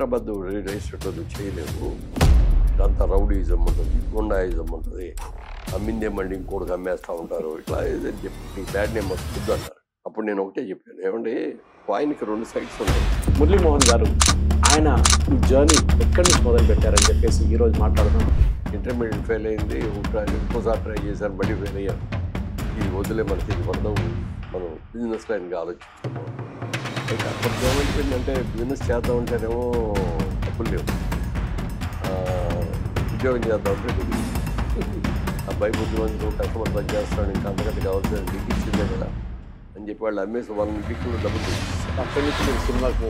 Hyderabad register చేయలేవు, ఇదంతా rowdyism ఉంటుంది, గుండాయిజం ఉంటుంది, అమ్మిందే మళ్ళీ ఇంకోటికి అమ్మేస్తూ ఉంటారు, ఇట్లా ఏదని చెప్పి నీకు బ్యాడ్ నేమ్ వస్తుంది అన్నారు. అప్పుడు నేను ఒకటే చెప్పాను, ఏమంటే కాయిన్కి 2 సైడ్స్ ఉన్నాయి. మురళీమోహన్ గారు ఆయన ఈ జర్నీ ఎక్కడి నుంచి మొదలు పెట్టారని చెప్పేసి ఈరోజు మాట్లాడుతున్నాం. ఇంటర్మీడియట్ ఫెయిల్ అయింది, ఇంకోసారి ట్రై చేశాను, మళ్ళీ ఫెయిల్ అయ్యాను. ఇది వదిలే మనకి ఇది పడదాం, మనం బిజినెస్ లైన్గా ఆలోచిస్తున్నాం. అయితే అప్పటికి ఏమైపోయిందంటే బిజినెస్ చేద్దామంటేనేమో డబ్బులు లేవు, ఉద్యోగం చేద్దామంటే డిగ్రీ. అబ్బాయి బుద్ధిమంతుడు కష్టపడి పని చేస్తాడు, ఇంకా అంతకంటే కావాల్సిన డిగ్రీ ఇచ్చిందే కదా అని చెప్పి వాళ్ళు అమ్మేసి 1 డిగ్రీలో డబ్బులు తీసుకొచ్చారు. అక్కడి నుంచి నేను సినిమాకి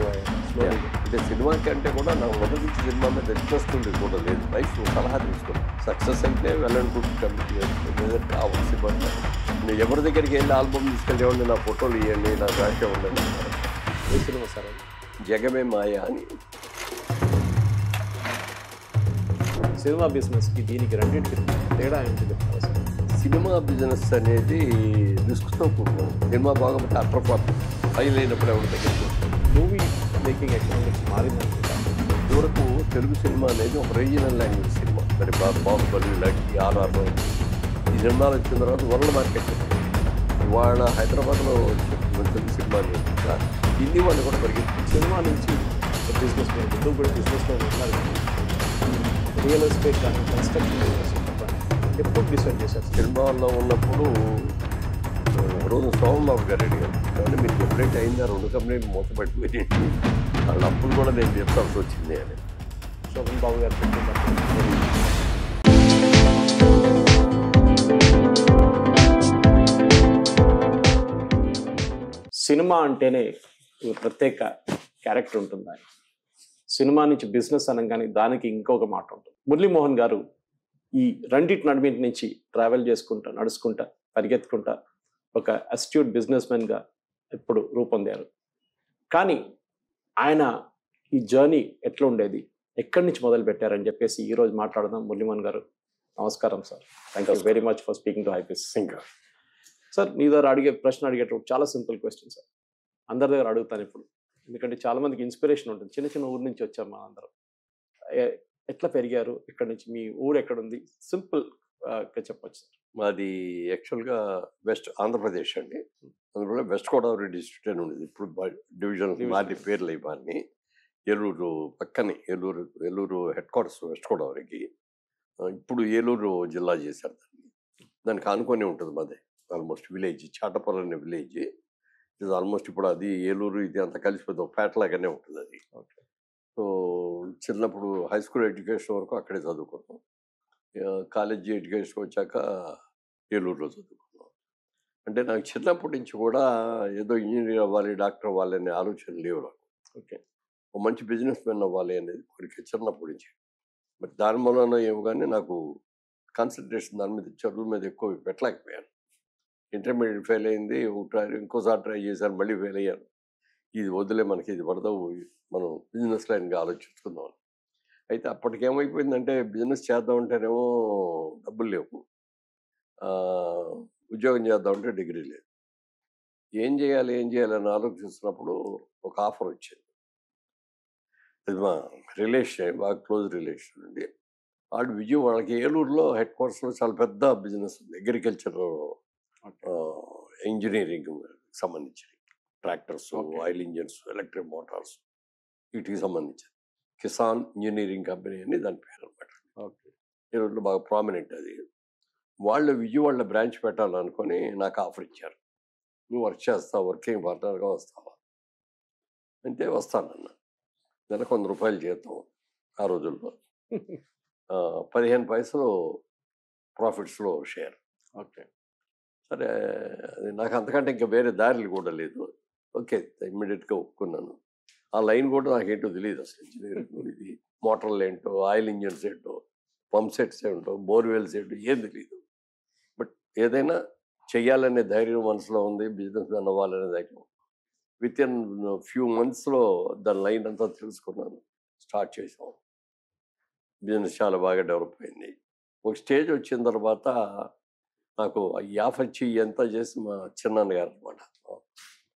అంటే సినిమాకి అంటే కూడా నాకు మొదటి నుంచి సినిమా మీద ఇంట్రెస్ట్ ఉంది కూడా లేదు. లైఫ్ సలహా తీసుకున్నాను, సక్సెస్ అయితే వెళ్ళనుకుంటున్నాను, కావాల్సి పడతాను. నేను ఎవరి దగ్గరికి వెళ్ళి ఆల్బమ్ తీసుకెళ్ళేవాడిని, నా ఫోటోలు ఇవ్వండి, నా రాసే ఉండండి. ఏ సినిమా సార్ అది? జగమే మాయ అని. సినిమా బిజినెస్కి దీనికి రెండింటికి తేడా ఏంటి చెప్తారా సార్? సినిమా బిజినెస్ అనేది రిస్క్తో కూడుకున్నాను. సినిమా బాగుంటే అట్రఫాట్ ఫైల్ అయినప్పుడు ఎవరి దగ్గరికి వస్తుంది. మూవీ మేకింగ్ ఎకనామిక్స్ మారిందనుకుంటాను. ఇదివరకు తెలుగు సినిమా అనేది ఒక రీజనల్ లాంగ్వేజ్ సినిమా. మరి బాహుబలి, లక్కీ, ఆర్ఆర్ ఈ సినిమాలు వచ్చిన తర్వాత వరల్డ్ మార్కెట్. ఇవాళ హైదరాబాద్లో తెలుగు సినిమాని హిందీ వాళ్ళు కూడా పరిగెత్తుంది. సినిమా నుంచి బిజినెస్ ముందు కూడా బిజినెస్లో ఉన్నారు. రియల్ ఎస్టేట్ కానీ కన్స్ట్రక్షన్ బిజినెస్ ఎప్పుడు డిసైడ్ చేశారు? సినిమాల్లో ఉన్నప్పుడు రోజు సోమబాబు గారు అడిగారు, కానీ మీరు ఎప్పుడైతే అయిందా 2 కంపెనీలు మూతపడిపోయి వాళ్ళ అప్పుడు కూడా నేను చెప్పాల్సి వచ్చింది అని. శోభన్ బాబు గారు సినిమా అంటేనే ప్రత్యేక క్యారెక్టర్ ఉంటుంది. సినిమా నుంచి బిజినెస్ అనగానే దానికి ఇంకొక మాట ఉంటుంది. మురళీమోహన్ గారు ఈ రెండింటి నడిమిటి నుంచి ట్రావెల్ చేసుకుంటా, నడుచుకుంటా, పరిగెత్తుకుంటా ఒక అస్ట్యూట్ బిజినెస్ మ్యాన్గా ఇప్పుడు రూపొందారు. కానీ ఆయన ఈ జర్నీ ఎట్లా ఉండేది, ఎక్కడి నుంచి మొదలు పెట్టారని చెప్పేసి ఈరోజు మాట్లాడదాం. మురళీమోహన్ గారు నమస్కారం sir. Thank you very much for speaking to Hypes. ఇంకా సార్ మీ దగ్గర అడిగే ప్రశ్న అడిగేటప్పుడు చాలా సింపుల్ క్వశ్చన్ సార్, అందరి దగ్గర అడుగుతాను ఇప్పుడు, ఎందుకంటే చాలా మందికి ఇన్స్పిరేషన్ ఉంటుంది. చిన్న చిన్న ఊరు నుంచి వచ్చాం మన అందరం. ఎట్లా పెరిగారు, ఎక్కడి నుంచి, మీ ఊరు ఎక్కడుంది, సింపుల్గా చెప్పచ్చు సార్. మాది యాక్చువల్గా వెస్ట్ ఆంధ్రప్రదేశ్ అండి. అందులో వెస్ట్ గోదావరి డిస్ట్రిక్ట్ అని ఉండేది. ఇప్పుడు డివిజన్ మాది పేర్లు ఇవన్నీ. ఏలూరు పక్కనే, ఏలూరు హెడ్ క్వార్టర్స్ వెస్ట్ గోదావరికి. ఇప్పుడు ఏలూరు జిల్లా చేశారు దాన్ని. దానికి ఆనుకొని ఉంటుంది మాది ఆల్మోస్ట్ విలేజ్, చాటపల్లి అనే విలేజ్. ఇది ఆల్మోస్ట్ ఇప్పుడు అది ఏలూరు ఇది అంతా కలిసిపోతుంది, ఒక పేటలాగానే ఉంటుంది అది. ఓకే. సో చిన్నప్పుడు హై స్కూల్ ఎడ్యుకేషన్ వరకు అక్కడే చదువుకున్నాం. కాలేజీ ఎడ్యుకేషన్ వచ్చాక ఏలూరులో చదువుకున్నాం. అంటే నాకు చిన్నప్పటి నుంచి కూడా ఏదో ఇంజనీర్ అవ్వాలి, డాక్టర్ అవ్వాలి అనే ఆలోచన లేవు నాకు. ఓకే. ఒక మంచి బిజినెస్ మ్యాన్ అవ్వాలి అనేది కోరిక చిన్నప్పటి నుంచి. మరి దాని మూలన ఏమో కానీ నాకు కాన్సన్ట్రేషన్ దాని మీద, చదువు మీద ఎక్కువ పెట్టలేకపోయాను. ఇంటర్మీడియట్ ఫెయిల్ అయింది, ఇంకోసారి ట్రై చేశాను, మళ్ళీ ఫెయిల్ అయ్యాను. ఇది వదిలే మనకి ఇది పడదాం, మనం బిజినెస్ లైన్గా ఆలోచించుకుందాం. అయితే అప్పటికేమైపోయిందంటే బిజినెస్ చేద్దామంటేనేమో డబ్బులు లేవు, ఉద్యోగం చేద్దామంటే డిగ్రీ లేదు. ఏం చేయాలని ఆలోచిస్తున్నప్పుడు ఒక ఆఫర్ వచ్చింది. అది మా రిలేషన్, బాగా క్లోజ్ రిలేషన్ అండి. వాళ్ళకి ఏలూరులో హెడ్ క్వార్టర్స్లో చాలా పెద్ద బిజినెస్ ఉంది, అగ్రికల్చర్ ఇంజనీరింగ్ సంబంధించి tractors, oil engines, electric Motors వీటికి సంబంధించి కిసాన్ ఇంజనీరింగ్ కంపెనీ అని దాని పేరు అనమాట. ఓకే. ఏలూరులో బాగా ప్రామినెంట్ అది. వాళ్ళు విజయవాడలో బ్రాంచ్ పెట్టాలనుకొని నాకు ఆఫర్ ఇచ్చారు, నువ్వు వర్క్ చేస్తావు, వర్కింగ్ పార్ట్నర్గా వస్తావా అంటే వస్తానన్న. నెలకు 100 రూపాయలు జీతం ఆ రోజుల్లో, 15 పైసలు ప్రాఫిట్స్లో షేర్. ఓకే. సరే, అది నాకు అంతకంటే ఇంకా వేరే దారులు కూడా లేదు. ఓకే, ఇమ్మీడియట్గా ఒప్పుకున్నాను. ఆ లైన్ కూడా నాకేంటో తెలియదు అసలు. ఇంజనీరింగ్ ఇది మోటార్లు ఏంటో, ఆయిల్ ఇంజన్స్ ఏంటో, పంప్ సెట్స్ ఏంటో, బోర్వెల్స్ ఏంటో ఏం తెలియదు. బట్ ఏదైనా చెయ్యాలనే ధైర్యం మనసులో ఉంది, బిజినెస్ మ్యాన్ అవ్వాలనే ధైర్యం. విత్ ఇన్ ఫ్యూ మంత్స్లో దాని లైన్ అంతా తెలుసుకున్నాను, స్టార్ట్ చేసాం. బిజినెస్ చాలా బాగా డెవలప్ అయింది. ఒక స్టేజ్ వచ్చిన తర్వాత నాకు ఈ ఆఫర్ ఇచ్చి ఎంత చేసి మా చిన్నాన్నగారు అనమాట,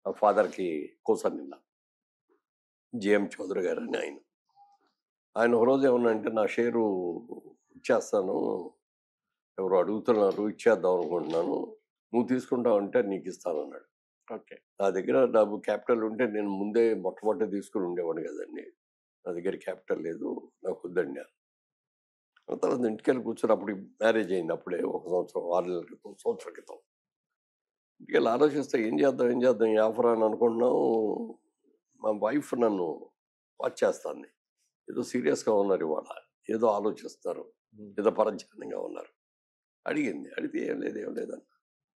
ఆ ఫాదర్కి కోసనిల్ల జిఎం చౌదరి గారు అని ఆయన, ఆయన ఒక రోజు ఏమన్నా అంటే నా షేరు ఇచ్చేస్తాను, ఎవరు అడుగుతున్నారు, ఇచ్చేద్దాం అనుకుంటున్నాను, నువ్వు తీసుకుంటావు అంటే నీకు ఇస్తాను అన్నాడు. ఓకే. నా దగ్గర డబ్బు క్యాపిటల్ ఉంటే నేను ముందే మొట్టమొదటి తీసుకుని ఉండేవాడిని కదండి. నా దగ్గర క్యాపిటల్ లేదు, నాకు వద్దండి. ఆ తర్వాత ఇంటికెళ్ళి కూర్చొని అప్పుడు మ్యారేజ్ అయింది, అప్పుడే 1 సంవత్సరం 6 నెలల క్రితం, సంవత్సరం క్రితం. ఇంటికెళ్ళి ఆలోచిస్తే ఏం చేద్దాం ఏం చేద్దాం ఈ ఆఫర్ అని అనుకుంటున్నాం. మా వైఫ్ నన్ను వాచ్ చేస్తాను, ఏదో సీరియస్గా ఉన్నారు ఇవాళ, ఏదో ఆలోచిస్తారు, ఏదో పరధ్యానంగా ఉన్నారు. అడిగింది, అడిగితే ఏం లేదు ఏం లేదన్న,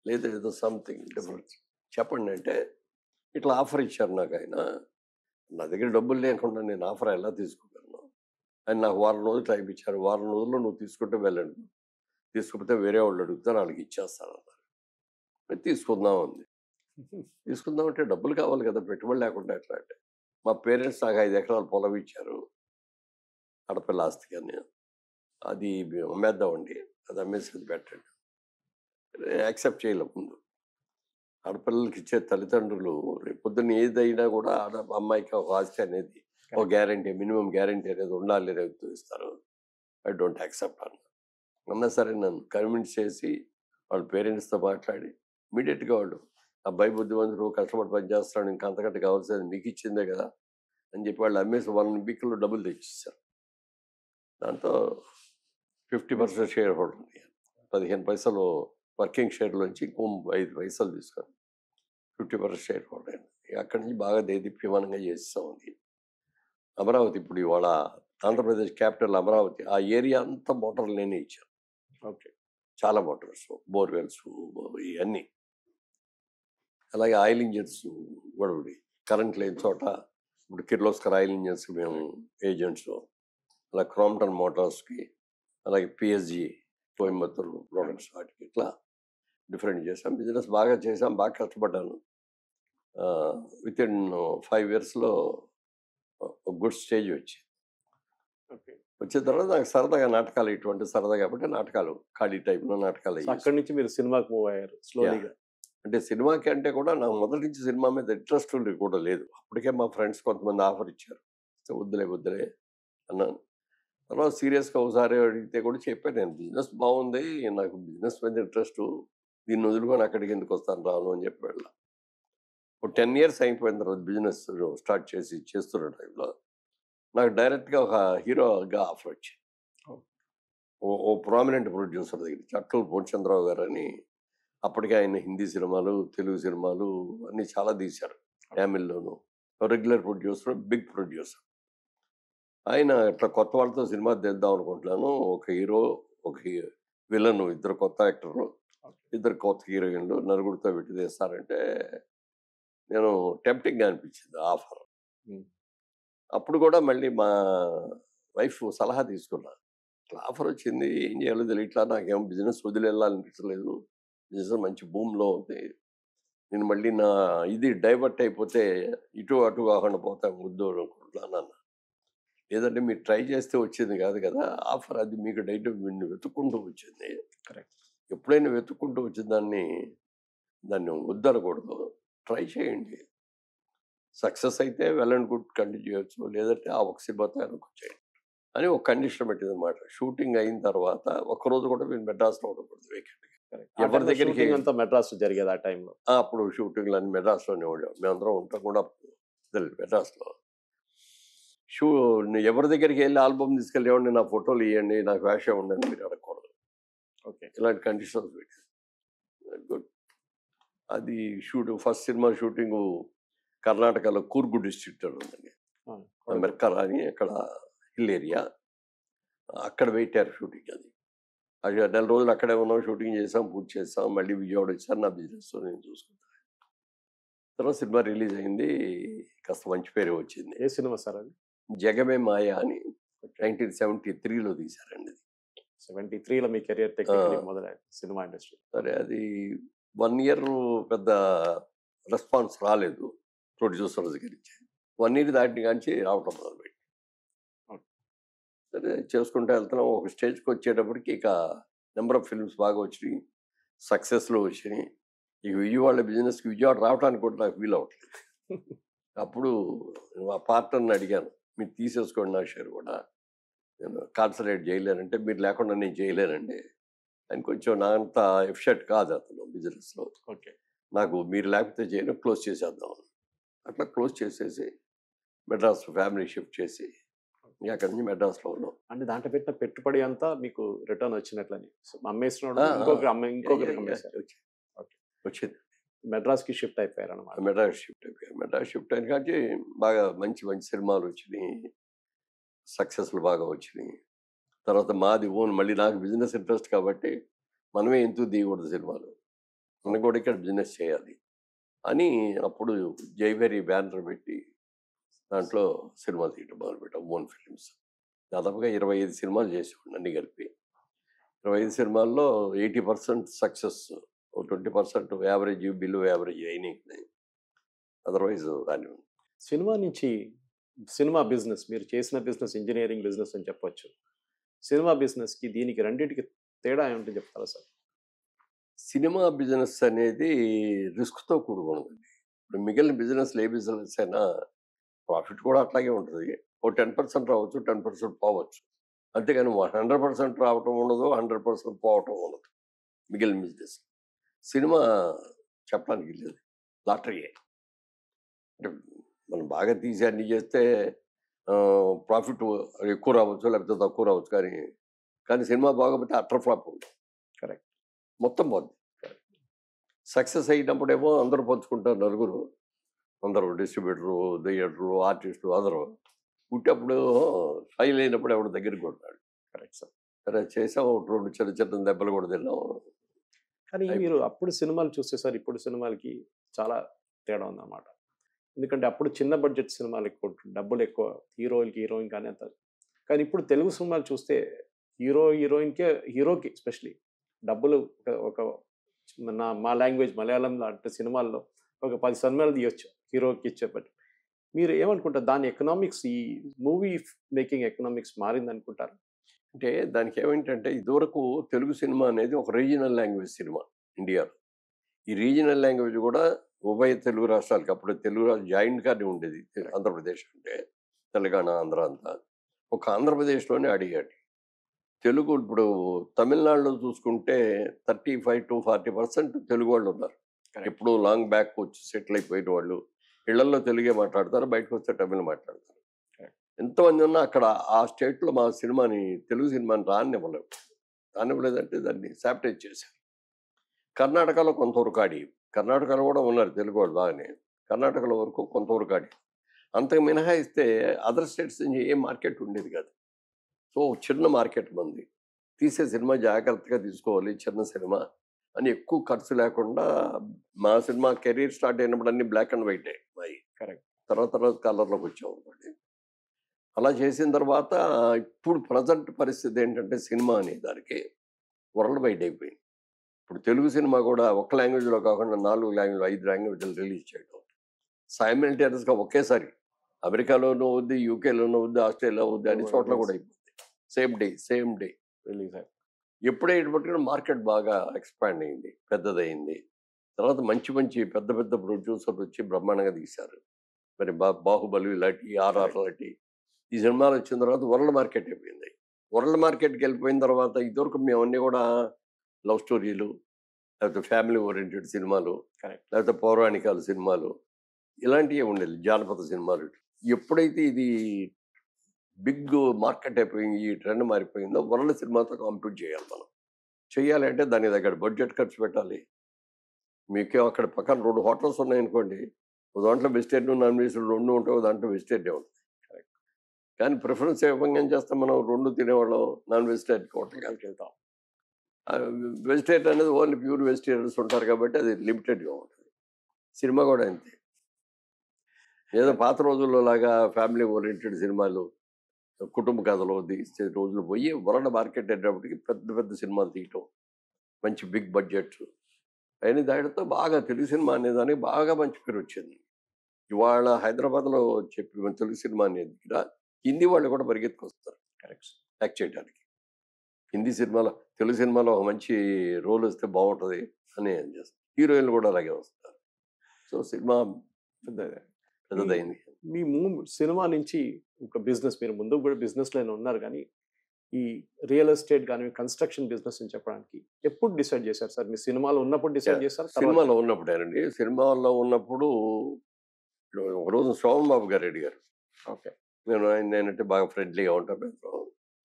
లేదు ఏదో సంథింగ్ డిఫరెన్స్ చెప్పండి అంటే, ఇట్లా ఆఫర్ ఇచ్చారు నాకు ఆయన, నా దగ్గర డబ్బులు లేకుండా నేను ఆఫర్ ఎలా తీసుకుంటాను, ఆయన నాకు వారం రోజులు టైం ఇచ్చారు, వారం రోజుల్లో నువ్వు తీసుకుంటే వెళ్ళండి, తీసుకుంటే వేరే వాళ్ళు అడుగుతారు వాళ్ళకి ఇచ్చేస్తాను అన్నారు. తీసుకుందాం ఉంది, తీసుకుందాం అంటే డబ్బులు కావాలి కదా, పెట్టుబడి లేకుండా ఎట్లా అంటే, మా పేరెంట్స్ నాకు 5 ఎకరాల పొలం ఇచ్చారు ఆడపిల్ల ఆస్తి, కానీ అది అమ్మేద్దామండి, అది అమ్మేసి అది పెట్టండి, యాక్సెప్ట్ చేయలేం. ముందు ఆడపిల్లలకి ఇచ్చే తల్లిదండ్రులు రేపు పొద్దున్న ఏదైనా కూడా అమ్మాయికి ఒక ఆస్తి అనేది ఒక గ్యారంటీ, మినిమం గ్యారంటీ అనేది ఉండాలి రేపు ఇస్తారు. ఐ డోంట్ యాక్సెప్ట్ అన్నా సరే నన్ను కన్విన్స్ చేసి వాళ్ళ పేరెంట్స్తో మాట్లాడి ఇమీడియట్గా వాళ్ళు, అబ్బాయి బుద్ధిమంతుడు కష్టపడి పని చేస్తున్నాడు, ఇంకా అంతకంటే కావాల్సింది మీకు ఇచ్చిందే కదా అని చెప్పి వాళ్ళు అమ్మేసి 1 వీక్లో డబ్బులు తెచ్చిస్తారు. దాంతో 50% షేర్ హోల్డర్, 15 పైసలు వర్కింగ్ షేర్లోంచి ఇంకో 5 పైసలు తీసుకొని 50% షేర్ హోల్డర్ అయింది. అక్కడి నుంచి బాగా దేదీప్యమానంగా చేస్తాం. అది అమరావతి ఇప్పుడు ఇవాళ ఆంధ్రప్రదేశ్ క్యాపిటల్ అమరావతి, ఆ ఏరియా అంతా మోటార్లు నేనే ఇచ్చాను. ఓకే. చాలా మోటార్స్, బోర్వెల్స్ ఇవన్నీ, అలాగే ఆయిల్ ఇంజిన్స్ కూడా కరెంట్ లేని చోట ఇప్పుడు కిర్లోస్కర్ ఆయిల్ ఇంజిన్స్కి మేము ఏజెంట్స్, అలా క్రాంప్టన్ మోటార్స్కి, అలాగే పిఎస్జి కోయంబత్తూరు ప్రొడక్ట్స్, వాటికి ఇట్లా డిఫరెంట్ చేసాం. బిజినెస్ బాగా చేసాం, బాగా కష్టపడ్డాను. విత్ ఇన్ 5 yearsలో ఒక గుడ్ స్టేజ్ వచ్చింది. ఓకే. వచ్చిన తర్వాత నాకు సరదాగా నాటకాలు, ఇటువంటి సరదా కాబట్టి నాటకాలు, ఖాళీ టైంలో నాటకాలు సో అక్కడి నుంచి మీరు సినిమాకి మూవ్ అయ్యారు స్లోలీగా. అంటే సినిమాకి అంటే కూడా నాకు మొదటి నుంచి సినిమా మీద ఇంట్రెస్ట్ కూడా లేదు. అప్పటికే మా ఫ్రెండ్స్ కొంతమంది ఆఫర్ ఇచ్చారు, సో వద్దులే వద్దులే అన్నాను. తర్వాత సీరియస్గా ఒకసారి అడిగితే కూడా చెప్పాను, నేను బిజినెస్ బాగుంది, నాకు బిజినెస్ మీద ఇంట్రెస్ట్, దీన్ని వదులుకొని అక్కడికి ఎందుకు వస్తాను, రాను అని చెప్పి వెళ్ళా. ఒక 10 years అయిపోయిన తర్వాత బిజినెస్ స్టార్ట్ చేస్తున్న టైంలో నాకు డైరెక్ట్గా ఒక హీరోగా ఆఫర్ వచ్చింది. ఓ ప్రామినెంట్ ప్రొడ్యూసర్ దగ్గర, చట్టూరు పూర్ణచంద్రరావు గారు అని. అప్పటికే ఆయన హిందీ సినిమాలు, తెలుగు సినిమాలు అన్నీ చాలా తీశారు, తమిళ్లోను. రెగ్యులర్ ప్రొడ్యూసర్, బిగ్ ప్రొడ్యూసర్ ఆయన. ఇట్లా కొత్త వాళ్ళతో సినిమా తీద్దాం అనుకుంటున్నాను, ఒక హీరో, ఒక విలన్, 2 కొత్త యాక్టర్లు, 2 కొత్త హీరోయిన్లు, నలుగురితో పెట్టి తీస్తారంటే నేను టెంప్టింగ్గా అనిపించింది ఆఫర్. అప్పుడు కూడా మళ్ళీ మా వైఫ్ సలహా తీసుకున్నా, ఇట్లా ఆఫర్ వచ్చింది, ఏం చేయాలో తెలియట్లా, నాకేమో బిజినెస్ వదిలి వెళ్ళాలనిపించలేదు, బిజినెస్ మంచి భూమిలో ఉంది, నేను మళ్ళీ నా ఇది డైవర్ట్ అయిపోతే ఇటు అటు కాకుండా పోతా ముద్దు అనుకుంటున్నాను అన్న. లేదంటే మీరు ట్రై చేస్తే వచ్చింది కాదు కదా ఆఫర్, అది మీకు డైట్ వెతుక్కుంటూ వచ్చింది. కరెక్ట్. ఎప్పుడైనా వెతుక్కుంటూ వచ్చిన దాన్ని వద్దనకూడదు, ట్రై చేయండి, సక్సెస్ అయితే వెల్ అండ్ గుడ్ కంటిన్యూ చేయొచ్చు, లేదంటే ఆ ఒక సినిమాతో వచ్చేయండి అని ఒక కండిషన్ పెట్టింది అనమాట. షూటింగ్ అయిన తర్వాత ఒక్కరోజు కూడా మీరు మెడ్రాస్లో ఉండకూడదు, వేకెంట్. ఎవరి దగ్గరికి అంతా మెడ్రాస్ జరిగేది ఆ టైంలో. అప్పుడు షూటింగ్లు అన్ని మెడ్రాస్లోనే ఉండేవి, మేమందరం ఉంటాం కూడా మెడ్రాస్లో. ఎవరి దగ్గరికి వెళ్ళి ఆల్బమ్ తీసుకెళ్ళేవాడిని, నా ఫోటోలు ఇవ్వండి, నాకు వేషం ఉండండి మీరు అడగకూడదు. ఓకే. ఇలాంటి కండిషన్స్ పెట్టారు. గుడ్. అది ఫస్ట్ సినిమా షూటింగ్ కర్ణాటకలో కూర్గు డిస్ట్రిక్ట్ అని ఉందండి, మెర్కల్ అని, అక్కడ హిల్ ఏరియా, అక్కడ పెట్టారు షూటింగ్. అది 4 రోజులు అక్కడే ఉన్నాం, షూటింగ్ చేసాం, పూర్తి చేసాం, మళ్ళీ విజయవాడ వచ్చాను, నా బిజినెస్ నేను చూసుకుంటాను. తర్వాత సినిమా రిలీజ్ అయింది, కాస్త మంచి పేరు వచ్చింది. ఏ సినిమా సార్ అది? జగమే మాయ అని 1973లో తీశారండి. 73లో మీ కెరియర్ టెక్నికల్లీ మొదలైంది సినిమా ఇండస్ట్రీ. సరే, అది 1 year పెద్ద రెస్పాన్స్ రాలేదు ప్రొడ్యూసర్ దగ్గర నుంచి. 1 year దాటిని కాంచి రావటం మొదలుపెట్టి, సరే చేసుకుంటూ వెళ్తున్నాం. ఒక స్టేజ్కి వచ్చేటప్పటికి ఇక నెంబర్ ఆఫ్ ఫిల్మ్స్ బాగా వచ్చినాయి, సక్సెస్లో వచ్చినాయి. ఇక విజయవాడ రావడానికి కూడా నాకు వీలు అవ్వట్లేదు. అప్పుడు మా పార్ట్నర్ని అడిగాను, మీరు తీసేసుకోండి నా షేర్ కూడా, నేను కాన్సన్ట్రేట్ చేయలేనంటే మీరు లేకుండా నేను చేయలేనండి అని కొంచెం నా అంత ఎఫిషియెంట్ కాదు అతను బిజినెస్లో. ఓకే. నాకు మీరు లేకపోతే చేయను, క్లోజ్ చేసేద్దాం అట్లా క్లోజ్ చేసేసి మెడ్రాస్ ఫ్యామిలీ షిఫ్ట్ చేసి అక్కడి నుంచి మెడ్రాస్లో ఉన్నాం. అంటే దాంట్లో పెట్టిన పెట్టుబడి అంతా మీకు రిటర్న్ వచ్చినట్లని. సో అమ్మేసినోడు ఆ, ఇంకొకరికి అమ్మేశారు. ఓకే. వచ్చింది. మెడ్రాస్‌కి షిఫ్ట్ అయిపోయారన్నమాట. మెడ్రాస్ షిఫ్ట్ అయిపోయాం. మెడ్రాస్ షిఫ్ట్ అయిన కాంచి బాగా మంచి మంచి సినిమాలు వచ్చినాయి, సక్సెస్లు బాగా వచ్చినాయి. తర్వాత మాది ఓన్, మళ్ళీ నాకు బిజినెస్ ఇంట్రెస్ట్ కాబట్టి మనమే ఎందుకు తీయకూడదు సినిమాలు, మనం కూడా ఇక్కడ బిజినెస్ చేయాలి అని అప్పుడు జైవేరి బ్యానర్ పెట్టి దాంట్లో సినిమాలు తీయటం మొదలుపెట్టాం. ఓన్ ఫిలిమ్స్ దాదాపుగా 25 సినిమాలు చేసేవాడిని అన్ని కలిపి. 25 సినిమాల్లో 80% సక్సెస్, 20% యావరేజ్, బిలో యావరేజ్ అయినాయి. అదర్వైజ్ అని సినిమా నుంచి సినిమా బిజినెస్, మీరు చేసిన బిజినెస్ ఇంజినీరింగ్ బిజినెస్ అని చెప్పొచ్చు. సినిమా బిజినెస్‌కి దీనికి రెండిటికి తేడా ఏమిటో చెప్తారా సార్? సినిమా బిజినెస్ అనేది రిస్క్తో కూడుకున్నదండి. ఇప్పుడు మిగిలిన బిజినెస్లు ఏ బిజినెస్ అయినా ప్రాఫిట్ కూడా అట్లాగే ఉంటుంది. ఓ 10% రావచ్చు, 10% పోవచ్చు. అంతేగాని 100% రావటం ఉండదు, 100% పోవటం ఉండదు మిగిలిన బిజినెస్. సినిమా చెప్పడానికి లేదు, లాటరీయే. అంటే మనం బాగా తీసి అన్ని చేస్తే ప్రాఫిట్ ఎక్కువ రావచ్చు, లేకపోతే తక్కువ రావచ్చు. కానీ సినిమా బాగోకపోతే అట్టర్ ఫ్లాప్ ఉంది. కరెక్ట్. మొత్తం పోద్ది. సక్సెస్ అయినప్పుడేమో అందరూ పంచుకుంటారు, నలుగురు, అందరూ డిస్ట్రిబ్యూటరు, థియేటరు, ఆర్టిస్టులు అందరూ. పుట్టేప్పుడు ఫైల్ అయినప్పుడు ఎవడు దగ్గరికి కొడతాడు. Correct sir. సరే చేసాం, 2 చిన్న చిన్న దెబ్బలు కూడా తిన్నాం. కానీ మీరు అప్పుడు సినిమాలు చూస్తే సార్, ఇప్పుడు సినిమాలకి చాలా తేడా ఉందన్నమాట. ఎందుకంటే అప్పుడు చిన్న బడ్జెట్ సినిమాలు ఎక్కువ, డబ్బులు ఎక్కువ, హీరోయిన్ కానీ అంత. కానీ ఇప్పుడు తెలుగు సినిమాలు చూస్తే హీరోకి ఎస్పెషలీ డబ్బులు ఒక మా లాంగ్వేజ్ మలయాళం లాంటి సినిమాల్లో ఒక 10 సినిమాలు తీయొచ్చు హీరోకి ఇచ్చేపట్టి. మీరు ఏమనుకుంటారు, దాని ఎకనామిక్స్, ఈ మూవీ మేకింగ్ ఎకనామిక్స్ మారింది అనుకుంటారు? అంటే దానికి ఏమిటంటే ఇదివరకు తెలుగు సినిమా అనేది ఒక రీజనల్ లాంగ్వేజ్ సినిమా ఇండియాలో. ఈ రీజనల్ లాంగ్వేజ్ కూడా ఉభయ తెలుగు రాష్ట్రాలకి, అప్పుడు తెలుగు జాయింట్గానే ఉండేది. ఆంధ్రప్రదేశ్ అంటే తెలంగాణ, ఆంధ్ర అంతా ఒక ఆంధ్రప్రదేశ్లోనే అడిగాడు తెలుగు. ఇప్పుడు తమిళనాడులో చూసుకుంటే 35 to 40% తెలుగు వాళ్ళు ఉన్నారు. ఎప్పుడు లాంగ్ బ్యాక్ వచ్చి సెటిల్ అయిపోయిన వాళ్ళు ఇళ్లలో తెలుగే మాట్లాడతారు, బయటకు వస్తే తమిళ మాట్లాడతారు. ఎంతమంది ఉన్నా అక్కడ ఆ స్టేట్లో మా సినిమాని, తెలుగు సినిమాని రానివ్వలేదంటే దాన్ని శాపిటైజ్ చేశారు. కర్ణాటకలో కొంతవరకు ఆడి, కర్ణాటకలో కూడా ఉన్నారు తెలుగు వాళ్ళు బాగానే, కర్ణాటకలో వరకు కొంతవరకు ఆడి. అంతకు మినహాయిస్తే అదర్ స్టేట్స్ నుంచి ఏ మార్కెట్ ఉండేది కాదు. సో చిన్న మార్కెట్ మంది, తీసే సినిమా జాగ్రత్తగా తీసుకోవాలి, చిన్న సినిమా అని, ఎక్కువ ఖర్చు లేకుండా. మా సినిమా కెరీర్ స్టార్ట్ అయినప్పుడు అన్ని బ్లాక్ అండ్ వైటే మాయి. కరెక్ట్. తర్వాత కలర్లోకి వచ్చాం అనుకోండి. అలా చేసిన తర్వాత ఇప్పుడు ప్రజెంట్ పరిస్థితి ఏంటంటే సినిమా అనే దానికి వరల్డ్ వైడ్ అయిపోయింది. ఇప్పుడు తెలుగు సినిమా కూడా ఒక లాంగ్వేజ్లో కాకుండా 4 లాంగ్వేజ్, 5 లాంగ్వేజ్లు రిలీజ్ చేయడం సైమల్టేనియస్గా ఒకేసారి. అమెరికాలోనూ అవుద్ది, యూకేలోనూ అవుద్ది, ఆస్ట్రేలియా అవుద్ది, అన్ని చోట్ల కూడా అయిపోద్ది. సేమ్ డే రిలీజ్ అయ్యి ఎప్పుడైనా మార్కెట్ బాగా ఎక్స్పాండ్ అయింది, పెద్దదైంది. తర్వాత మంచి పెద్ద ప్రొడ్యూసర్లు వచ్చి బ్రహ్మాండంగా తీశారు. మరి బాహుబలి ఇలాంటి, ఆర్ఆర్ లాంటి ఈ సినిమాలు వచ్చిన తర్వాత వరల్డ్ మార్కెట్ అయిపోయింది. వరల్డ్ మార్కెట్కి వెళ్ళిపోయిన తర్వాత ఇదివరకు మేమన్నీ కూడా లవ్ స్టోరీలు, లేకపోతే ఫ్యామిలీ ఓరియంటెడ్ సినిమాలు, లేకపోతే పౌరాణికాల సినిమాలు, ఇలాంటివే ఉండేది, జానపద సినిమాలు. ఎప్పుడైతే ఇది బిగ్ మార్కెట్ అయిపోయింది, ఈ ట్రెండ్ మారిపోయిందో, వరల్డ్ సినిమాతో కాంపీట్ చేయాలి మనం. చేయాలంటే దాని దగ్గర బడ్జెట్ ఖర్చు పెట్టాలి. మీకే అక్కడ పక్కన 2 హోటల్స్ ఉన్నాయనుకోండి, దాంట్లో వెజిటేరియన్, నాన్ వెజిటేరియన్ 2 ఉంటాయి, దాంట్లో వెజిటేరియన్ ఉంటుంది. కానీ ప్రిఫరెన్స్ ఇవ్వకుండా ఏం చేస్తాం మనం, 2 తినేవాళ్ళం నాన్ వెజిటేరియన్ హోటల్కి వెళ్తాం. వెజిటేరియన్ అనేది ఓన్లీ ప్యూర్ వెజిటేరియన్స్ ఉంటారు కాబట్టి అది లిమిటెడ్గా ఉంటుంది. సినిమా కూడా అంతే. ఏదో పాత రోజుల్లో లాగా ఫ్యామిలీ ఓరియంటెడ్ సినిమాలు, కుటుంబ కథలు తీసే రోజులు పోయి వరల్డ్ మార్కెట్ అనేటప్పటికి పెద్ద సినిమాలు తీయటం, మంచి బిగ్ బడ్జెట్ అయిన దానితో బాగా తెలుగు సినిమా అనేదానికి బాగా మంచి పేరు వచ్చింది. ఇవాళ హైదరాబాద్లో చెప్పి తెలుగు సినిమా అనేది దగ్గర హిందీ వాళ్ళు కూడా పరిగెత్తుకొస్తారు కరెక్ట్ యాక్ట్ చేయడానికి. హిందీ సినిమాలో తెలుగు సినిమాలో ఒక మంచి రోల్ వస్తే బాగుంటుంది అని చేస్తారు. హీరోయిన్లు కూడా అలాగే వస్తారు. సో సినిమా పెద్దదైంది. మీ సినిమా నుంచి ఒక బిజినెస్, మీరు ముందు కూడా బిజినెస్లోనే ఉన్నారు, కానీ ఈ రియల్ ఎస్టేట్ కానీ కన్స్ట్రక్షన్ బిజినెస్ అని చెప్పడానికి ఎప్పుడు డిసైడ్ చేశారు సార్? మీ సినిమాలో ఉన్నప్పుడు డిసైడ్ చేశారు? సినిమాలో ఉన్నప్పుడేనండి. సినిమాలో ఉన్నప్పుడు ఒక రోజు శోభన్ బాబు గారు అడిగారు. ఓకే. నేనంటే బాగా ఫ్రెండ్లీగా ఉంటాను.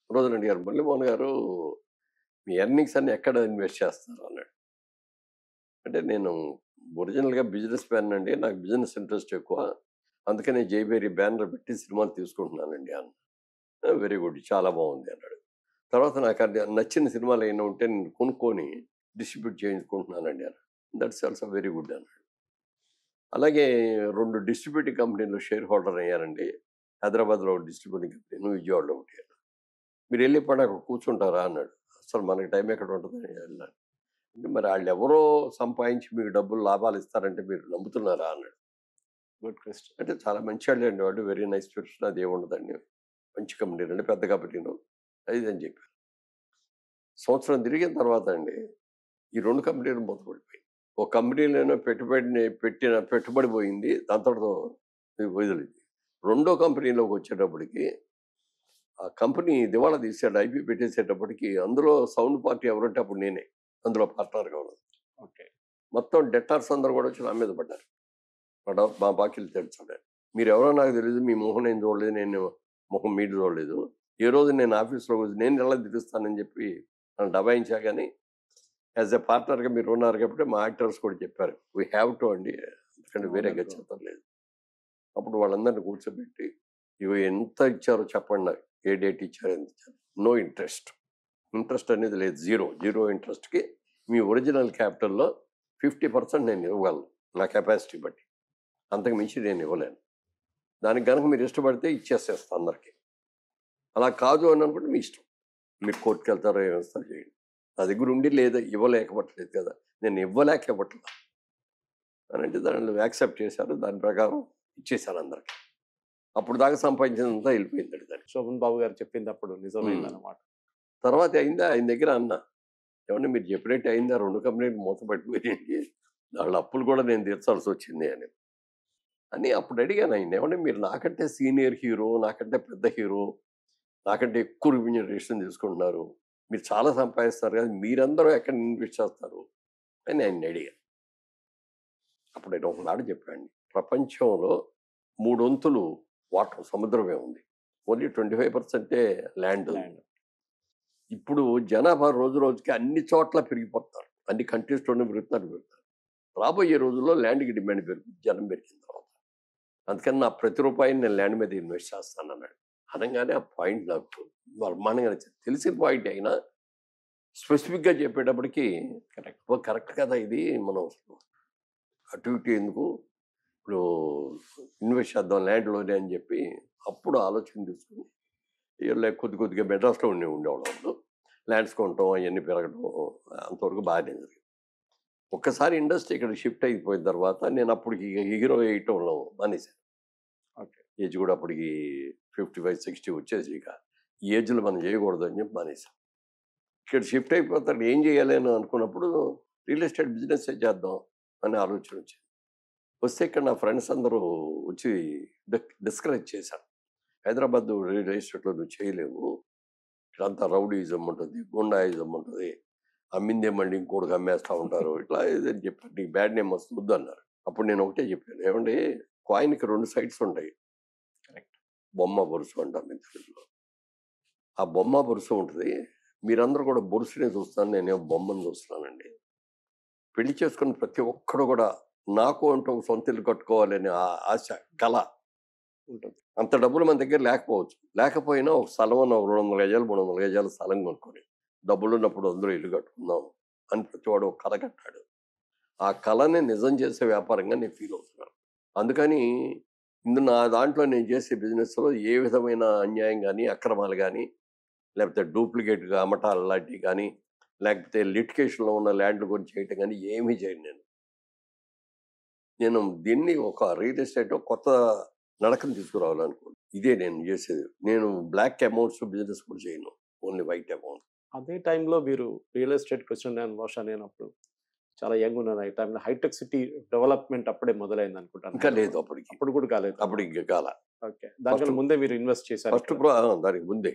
ఒక రోజున అడిగారు, మురళీమోహన్ గారు మీ ఎర్నింగ్స్ అన్ని ఎక్కడ ఇన్వెస్ట్ చేస్తారు అన్నాడు. అంటే నేను ఒరిజినల్గా బిజినెస్ మ్యాన్ అండి, నాకు బిజినెస్ ఇంట్రెస్ట్ ఎక్కువ, అందుకనే జైబేరి బ్యానర్ పెట్టి సినిమాలు తీసుకుంటున్నానండి అన్న. వెరీ గుడ్, చాలా బాగుంది అన్నాడు. తర్వాత నాకు అది నచ్చిన సినిమాలు ఏమైనా ఉంటే నేను కొనుక్కొని డిస్ట్రిబ్యూట్ చేయించుకుంటున్నానండి అన్నాడు. దట్స్ ఆల్సో వెరీ గుడ్ అన్నాడు. అలాగే 2 డిస్ట్రిబ్యూటింగ్ కంపెనీలో షేర్ హోల్డర్ అయ్యానండి. హైదరాబాద్లో ఒక డిస్ట్రిబ్యూటింగ్ కంపెనీ, విజయవాడలో ఒకటి. మీరు వెళ్ళి పడి అక్కడ కూర్చుంటారా అన్నాడు. అసలు మనకి టైం ఎక్కడ ఉంటుంది వెళ్ళాను. అంటే మరి వాళ్ళు ఎవరో సంపాదించి మీకు డబ్బులు లాభాలు ఇస్తారంటే మీరు నమ్ముతున్నారా అన్నాడు. Good question. అంటే చాలా మంచి వాళ్ళు అండి వాడు, వెరీ నైస్ పర్సన్, అది ఏముండదండి, మంచి కంపెనీ అండి, పెద్ద కంపెనీలు అది అని చెప్పారు. సంవత్సరం తిరిగిన తర్వాత అండి ఈ 2 కంపెనీలు మూతపడిపోయి, ఒక కంపెనీలోనో పెట్టుబడి పోయింది, దాంతో వదిలింది. రెండో కంపెనీలోకి వచ్చేటప్పటికి ఆ కంపెనీ దివాళా తీసాడు, ఐపీ పెట్టేసేటప్పటికి అందులో సౌండ్ పార్టీ ఎవరంటే అప్పుడు నేనే అందులో పార్ట్నర్గా ఉన్నది. ఓకే. మొత్తం డెటార్స్ అందరూ కూడా వచ్చి నా మీద పడ్డారు. మా బాకీలు తెచ్చాడు. మీరు ఎవరో నాకు తెలియదు, మీ మొహం నేను చూడలేదు, నేను మొహం మీరు చూడలేదు, ఏ రోజు నేను ఆఫీస్లో నేను ఎలా తిరుగుస్తానని చెప్పి నన్ను దబాయించా. కానీ యాజ్ ఎ పార్ట్నర్గా మీరు ఉన్నారు కాబట్టి మా యాక్టర్స్ కూడా చెప్పారు వీ హ్యావ్ టు అండి, ఎందుకంటే వేరే గచ్చేతం లేదు. అప్పుడు వాళ్ళందరినీ కూర్చోబెట్టి ఇవి ఎంత ఇచ్చారో చెప్పండి, నాకు ఏ డేట్ ఇచ్చారో ఎంత ఇచ్చారు. నో ఇంట్రెస్ట్ అనేది లేదు, జీరో ఇంట్రెస్ట్కి మీ ఒరిజినల్ క్యాపిటల్లో 50% నేను ఇవ్వగలను నా కెపాసిటీ బట్టి, అంతకు మించి నేను ఇవ్వలేను. దానికి కనుక మీరు ఇష్టపడితే ఇచ్చేసేస్తాను అందరికీ, అలా కాదు అని అనుకుంటే మీ ఇష్టం, మీరు కోర్టుకు వెళ్తారో ఏమేస్తారు చేయండి. నా దగ్గర ఉండి లేదా ఇవ్వలేకపోవట్లేదు కదా, నేను ఇవ్వలేకపోవట్లేదు అని అంటే దాన్ని యాక్సెప్ట్ చేశారు. దాని ప్రకారం ఇచ్చేశారు అందరికి. అప్పుడు దాకా సంపాదించినంతా వెళ్ళిపోయిందండి దానికి. శోభన్ బాబు గారు చెప్పింది అప్పుడు నిజమైందన్నమాట. తర్వాత అయిందా, ఆయన దగ్గర అన్న, ఏమన్నా మీరు చెప్పినట్టు అయిందా, 2 కంపెనీలు మూతపడిపోయింది, వాళ్ళ అప్పులు కూడా నేను తీర్చాల్సి వచ్చింది అని అప్పుడు అడిగాను ఆయన, ఏమన్నా మీరు నాకంటే సీనియర్ హీరో, నాకంటే పెద్ద హీరో, నాకంటే ఎక్కువ రెమ్యూనరేషన్ తీసుకుంటున్నారు, మీరు చాలా సంపాదిస్తారు కదా, మీరందరూ ఎక్కడ ఇన్వెస్ట్ చేస్తారు అని ఆయన అడిగాను. అప్పుడు ఆయన ఒక మాట చెప్పాడు, ప్రపంచంలో 3 వంతులు వాటర్ సముద్రమే ఉంది, ఓన్లీ 25% ల్యాండ్. ఇప్పుడు జనాభా రోజు రోజుకి అన్ని చోట్ల పెరిగిపోతారు, అన్ని కంట్రీస్లోనే పెరుగుతారు. రాబోయే రోజుల్లో ల్యాండ్కి డిమాండ్ పెరుగుతుంది జనం పెరిగిన తర్వాత, అందుకని నా ప్రతి రూపాయిని నేను ల్యాండ్ మీద ఇన్వెస్ట్ చేస్తాను అన్నాడు. అనగానే ఆ పాయింట్ నాకు బ్రహ్మాండంగా నచ్చింది. తెలిసిన పాయింట్ అయినా స్పెసిఫిక్గా చెప్పేటప్పటికి కరెక్ట్ కదా ఇది, మనం అటు ఇటు ఎందుకు, ఇప్పుడు ఇన్వెస్ట్ చేద్దాం ల్యాండ్లోనే అని చెప్పి అప్పుడు ఆలోచన తీసుకుని కొద్దిగా మెడ్రాస్లో ఉండేవాళ్ళు, ల్యాండ్స్ కొనటం అవన్నీ పెరగడం అంతవరకు బాగానే జరిగింది. ఒక్కసారి ఇండస్ట్రీ ఇక్కడ షిఫ్ట్ అయిపోయిన తర్వాత నేను అప్పటికి హీరో వేయటంలో మానేశాను. ఓకే, ఏజ్ కూడా అప్పటికి 55-60 వచ్చేసి, ఇక ఈ ఏజ్లో మనం చేయకూడదు అని చెప్పి మానేశాను. ఇక్కడ షిఫ్ట్ అయిపోతాడు ఏం చేయాలి అని అనుకున్నప్పుడు రియల్ ఎస్టేట్ బిజినెస్ చేద్దాం అనే ఆలోచన వచ్చింది. వస్తే ఇక్కడ నా ఫ్రెండ్స్ అందరూ వచ్చి డిస్కరేజ్ చేశారు, హైదరాబాద్ రియల్ ఎస్టేట్లో నువ్వు చేయలేవు, ఇక్కడంతా రౌడీయిజం ఉంటుంది, గుండాయిజం ఉంటుంది, అమ్మిందే మళ్ళీ ఇంకోటికి అమ్మేస్తూ ఉంటారు, ఇట్లా ఇదని చెప్పారు, నీకు బ్యాడ్ నేమ్ వస్తుంది అన్నారు. అప్పుడు నేను ఒకటే చెప్పాను, ఏమంటే కాయిన్కి 2 సైడ్స్ ఉంటాయి, కరెక్ట్, బొమ్మ బొరుసు అంటాం మీ తెలుగులో. ఆ బొమ్మ బొరుసు ఉంటుంది, మీరందరూ కూడా బొరుసునే చూస్తాను, నేనేమో బొమ్మను చూస్తున్నానండి. పెళ్లి చేసుకున్న ప్రతి ఒక్కడు కూడా నాకు అంటూ ఒక సొంత ఇల్లు కట్టుకోవాలనే ఆశ, కళ ఉంటుంది. అంత డబ్బులు మన దగ్గర లేకపోయినా ఒక స్థలం ఉన్న 200 గజాలు 300 గజాలు స్థలం కొనుక్కొని డబ్బులు ఉన్నప్పుడు అందరూ ఇల్లు కట్టుకుందాం అని ప్రతివాడు ఒక కళ కట్టాడు. ఆ కళని నిజం చేసే వ్యాపారంగా నేను ఫీల్ అవుతున్నాను. అందుకని నా దాంట్లో నేను చేసే బిజినెస్లో ఏ విధమైన అన్యాయం కానీ, అక్రమాలు కానీ, లేకపోతే డూప్లికేట్గా అమ్మటాలు లాంటివి కానీ, లేకపోతే లిటికేషన్లో ఉన్న ల్యాండ్లు గురించి చేయటం కానీ ఏమీ చేయను. నేను దీన్ని ఒక రియల్ ఎస్టేట్ కొత్త నడకను తీసుకురావాలనుకోండి, ఇదే నేను చేసేది. నేను బ్లాక్ అమౌంట్స్ బిజినెస్ కూడా చేయను, ఓన్లీ వైట్ అమౌంట్. అదే టైంలో మీరు రియల్ ఎస్టేట్కి వచ్చిన బహుశా నేను అప్పుడు చాలా యంగ్ ఉన్నాను. ఈ టైంలో హైటెక్ సిటీ డెవలప్మెంట్ అప్పుడే మొదలైంది అనుకుంటాను. ఇంకా లేదు, అప్పుడు కూడా కాలేదు. ఓకే, దానికన్నా ముందే మీరు ఇన్వెస్ట్ చేశారు. దానికి ముందే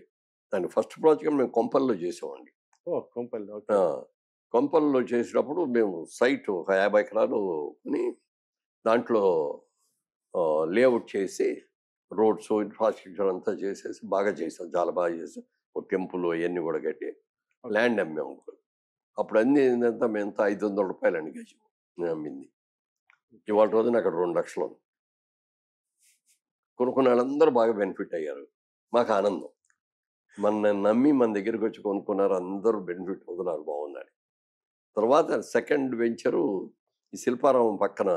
దాని ఫస్ట్ ప్రాజెక్ట్ మేము కొంపల్లో చేసామండి. ఓ కొంపల్లి ఓకే. కొంపల్లో చేసినప్పుడు మేము సైట్ ఒక 50 ఎకరాలు కొని దాంట్లో లేఅవుట్ చేసి రోడ్స్ ఇన్ఫ్రాస్ట్రక్చర్ అంతా చేసేసి బాగా చేసాం, చాలా బాగా చేసాం. ఒక టెంపుల్ అవన్నీ కూడా కట్టి ల్యాండ్ అమ్మాము. అప్పుడు అన్ని ఏంటంటే మేము ఎంత ₹500 అండి గజం నేను అమ్మింది. ఇవాళ రోజున అక్కడ 2 లక్షలు ఉంది. కొనుక్కున్న వాళ్ళందరూ బాగా బెనిఫిట్ అయ్యారు. మాకు ఆనందం. మన నమ్మి మన దగ్గరికి వచ్చి కొనుక్కున్నారు, అందరూ బెనిఫిట్ అవుతున్నారు, బాగుందని. తర్వాత సెకండ్ వెంచరు ఈ శిల్పారామం పక్కన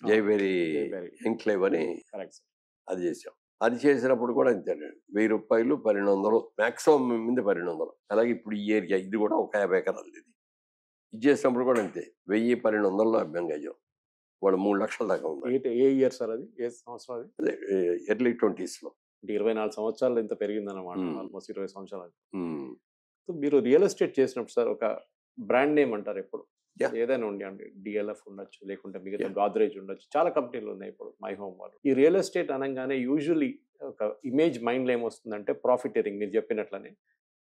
జైవేరి ఎంక్లేవ్ అని అది చేసాం. అది చేసినప్పుడు కూడా అంతే, ₹1000 1200 మ్యాక్సిమం మీద 1200. అలాగే ఇప్పుడు ఈ ఏరియా ఇది కూడా ఒక 50 ఎకరాలు ఇది చేసినప్పుడు కూడా అంతే 1000 1200లో అమ్మాం గజం. వాడు 3 లక్షల దాకా ఉంది. ఏ ఇయర్ సార్ అది, ఏ సంవత్సరం అది? అదే ఎర్లీ 20s. అంటే 24 సంవత్సరాలు ఇంత పెరిగిందన్నమాట, ఆల్మోస్ట్ 20 సంవత్సరాలు. సో మీరు రియల్ ఎస్టేట్ చేసినప్పుడు సార్ ఒక బ్రాండ్ నేమ్ అంటారు ఎప్పుడు, ఏదైనా ఉండి అండి, డిఎల్ఎఫ్ ఉండొచ్చు, లేకుంటే మిగతా గాద్రేజ్ ఉండొచ్చు, చాలా కంపెనీలు ఉన్నాయి ఇప్పుడు, మై హోమ్ వాళ్ళు. ఈ రియల్ ఎస్టేట్ అనగానే యూజువలీ ఒక ఇమేజ్ మైండ్లో ఏమొస్తుందంటే ప్రాఫిటరింగ్. మీరు చెప్పినట్లనే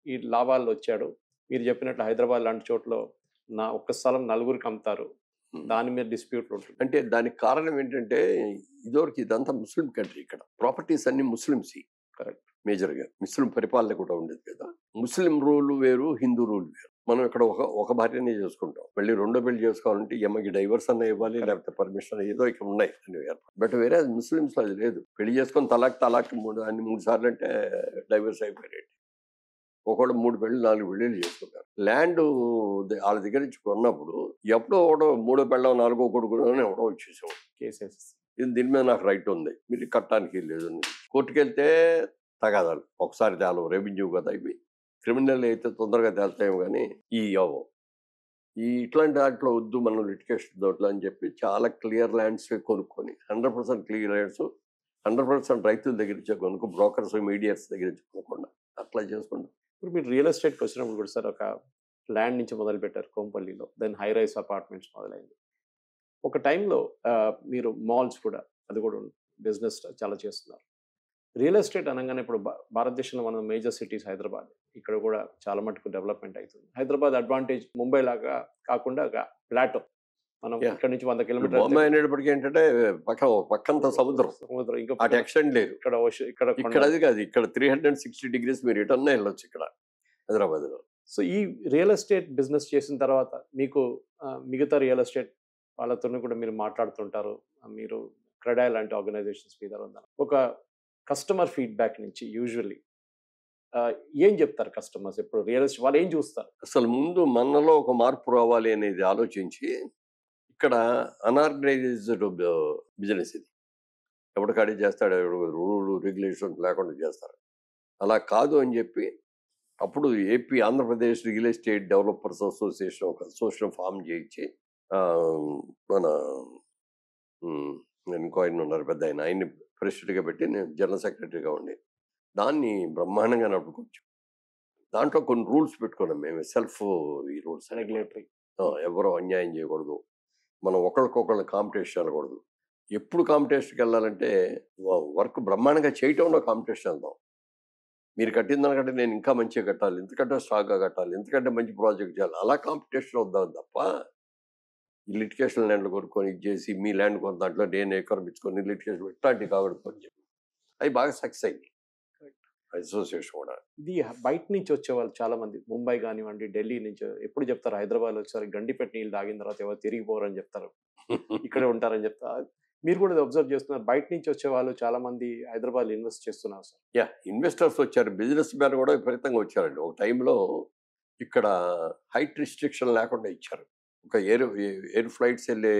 ఈ లాభాలు వచ్చాడు, మీరు చెప్పినట్లు హైదరాబాద్ లాంటి చోట్ల నా ఒక్క స్థలం నలుగురికి అమ్ముతారు, దాని మీద డిస్ప్యూట్లు ఉంటుంది. అంటే దానికి కారణం ఏంటంటే ఇదివరకు ఇదంతా ముస్లిం కంట్రీ, ఇక్కడ ప్రాపర్టీస్ అన్ని ముస్లిమ్స్. కరెక్ట్. మేజర్గా ముస్లిం పరిపాలన కూడా ఉండేది కదా. ముస్లిం రూల్ వేరు, హిందూ రూల్ వేరు. మనం ఇక్కడ ఒక భార్యనే చేసుకుంటాం, మళ్ళీ రెండో పెళ్లి చేసుకోవాలంటే ఎమ్మకి డైవర్స్ అన్న ఇవ్వాలి, లేకపోతే పర్మిషన్ ఏదో ఇక్కడ ఉన్నాయి అని. బట్ వేరే ముస్లిమ్స్ అది లేదు. పెళ్లి చేసుకొని తలాక్ 3 సార్లు అంటే డైవర్స్ అయిపోయాయి. ఒకళ్ళు 3 పెళ్లి 4 పెళ్లిళ్ళు చేసుకుంటారు. ల్యాండ్ వాళ్ళ దగ్గర నుంచి కొన్నప్పుడు ఎప్పుడో ఒకటో 3వ పెళ్ళం 4వ కొడుకు ఎవడో వచ్చేసేవాడు కేసెస్. దీని మీద నాకు రైట్ ఉంది, మీరు కట్టడానికి లేదు. కోర్టుకు వెళ్తే తగాదాలు ఒకసారి తేలవు, రెవెన్యూ కదా ఇవి. క్రిమినల్ అయితే తొందరగా తేలుతాయేమో కానీ ఈ అవ్వవు. ఇట్లాంటి దాంట్లో వద్దు మనం లిటిగేషన్ దోట్లో అని చెప్పి చాలా క్లియర్ ల్యాండ్స్ కొనుక్కొని 100% క్లియర్ ల్యాండ్స్ 100% రైతుల దగ్గర నుంచి కొనుక్కు, బ్రోకర్స్ మీడియర్స్ దగ్గర నుంచి కొనకుండా అట్లా చేసుకుంటాం. ఇప్పుడు మీరు రియల్ ఎస్టేట్కి వచ్చినప్పుడు కూడా సార్ ఒక ల్యాండ్ నుంచి మొదలు పెట్టారు కోంపల్లిలో, దెన్ హై రైస్ అపార్ట్మెంట్స్ మొదలైంది. ఒక టైంలో మీరు మాల్స్ కూడా, అది కూడా బిజినెస్ చాలా చేస్తున్నారు. రియల్ ఎస్టేట్ అనగానే ఇప్పుడు భారతదేశంలో మన మేజర్ సిటీస్ హైదరాబాద్, ఇక్కడ కూడా చాలా మటుకు డెవలప్మెంట్ అవుతుంది. హైదరాబాద్ అడ్వాంటేజ్ ముంబై లాగా కాకుండా ప్లాటో, మనం ఇక్కడ నుంచి 100 కిలోమీటర్లు అయినప్పటికీ ఏంటంటే పక్కంతా సముద్రం, ఇంకా ఎక్స్టెండ్ లేదు. ఇక్కడ అది కాదు, ఇక్కడ 360 degrees మీరు ఎటన్నా వెళ్ళొచ్చు ఇక్కడ హైదరాబాద్ లో. సో ఈ రియల్ ఎస్టేట్ బిజినెస్ చేసిన తర్వాత మీకు మిగతా రియల్ ఎస్టేట్ వాళ్ళతో కూడా మీరు మాట్లాడుతుంటారు, మీరు క్రెడా లాంటి ఆర్గనైజేషన్స్ మీద ఒక కస్టమర్ ఫీడ్బ్యాక్ నుంచి యూజువల్లీ ఏం చెప్తారు కస్టమర్స్? ఇప్పుడు రియల్ ఎస్టేట్ వాళ్ళు ఏం చూస్తారు? అసలు ముందు మనలో ఒక మార్పు రావాలి అనేది ఆలోచించి, ఇక్కడ అనార్గనైజ్డ్ బిజినెస్ ఇది, ఎవరికాడే చేస్తాడు, రూల్ రెగ్యులేషన్స్ లేకుండా చేస్తారు. అలా కాదు అని చెప్పి అప్పుడు Andhra Pradesh real estate developers association ఒక అసోసియేషన్ ఫామ్ చేయించి, మన ఇంకో ఆయన ఉన్నారు పెద్ద ఆయన, ఆయన్ని ప్రెసిడెంట్గా పెట్టి నేను జనరల్ సెక్రటరీగా ఉండి దాన్ని బ్రహ్మాండంగా నడుపుకోవచ్చు. దాంట్లో కొన్ని రూల్స్ పెట్టుకున్నాం మేము, సెల్ఫ్ ఈ రూల్స్ రెగ్యులేటరీ. ఎవరో అన్యాయం చేయకూడదు, మనం ఒకరికొకళ్ళు కాంపిటీషన్ వెళ్ళకూడదు. ఎప్పుడు కాంపిటీషన్కి వెళ్ళాలంటే వర్క్ బ్రహ్మాండంగా చేయటంలో కాంపిటీషన్ వెళ్దాం. మీరు కట్టిన దానికంటే నేను ఇంకా మంచిగా కట్టాలి, ఇంతకంటే స్ట్రాంగ్గా కట్టాలి, ఇంతకంటే మంచి ప్రాజెక్ట్ చేయాలి, అలా కాంపిటీషన్ వద్దాం తప్ప ఈ లిటిగేషన్ ల్యాండ్లు కొనుక్కొని ఇచ్చేసి మీ ల్యాండ్ కొన్న దాంట్లో నేను ఎకరం లిటిగేషన్ ఇట్లాంటివి కాకూడదు అని చెప్పి అవి బాగా సక్సెస్ అయింది అసోసియేషన్ కూడా. ఇది బయట నుంచి వచ్చే వాళ్ళు చాలా మంది, ముంబై కానివ్వండి, ఢిల్లీ నుంచి ఎప్పుడు చెప్తారు, హైదరాబాద్ వచ్చారు గండిపెట్టి నీళ్ళు తాగిన తర్వాత ఎవరు తిరిగిపోరని చెప్తారు, ఇక్కడే ఉంటారని చెప్తారు. మీరు కూడా అబ్జర్వ్ చేస్తున్నారు, బయట నుంచి వచ్చే వాళ్ళు చాలా మంది హైదరాబాద్ ఇన్వెస్ట్ చేస్తున్నారు సార్. ఇన్వెస్టర్స్ వచ్చారు, బిజినెస్ మ్యాన్ కూడా విపరీతంగా వచ్చారండి. ఒక టైంలో ఇక్కడ హైట్ రిస్ట్రిక్షన్ లేకుండా ఇచ్చారు, ఒక ఎయిర్ ఫ్లైట్స్ వెళ్ళే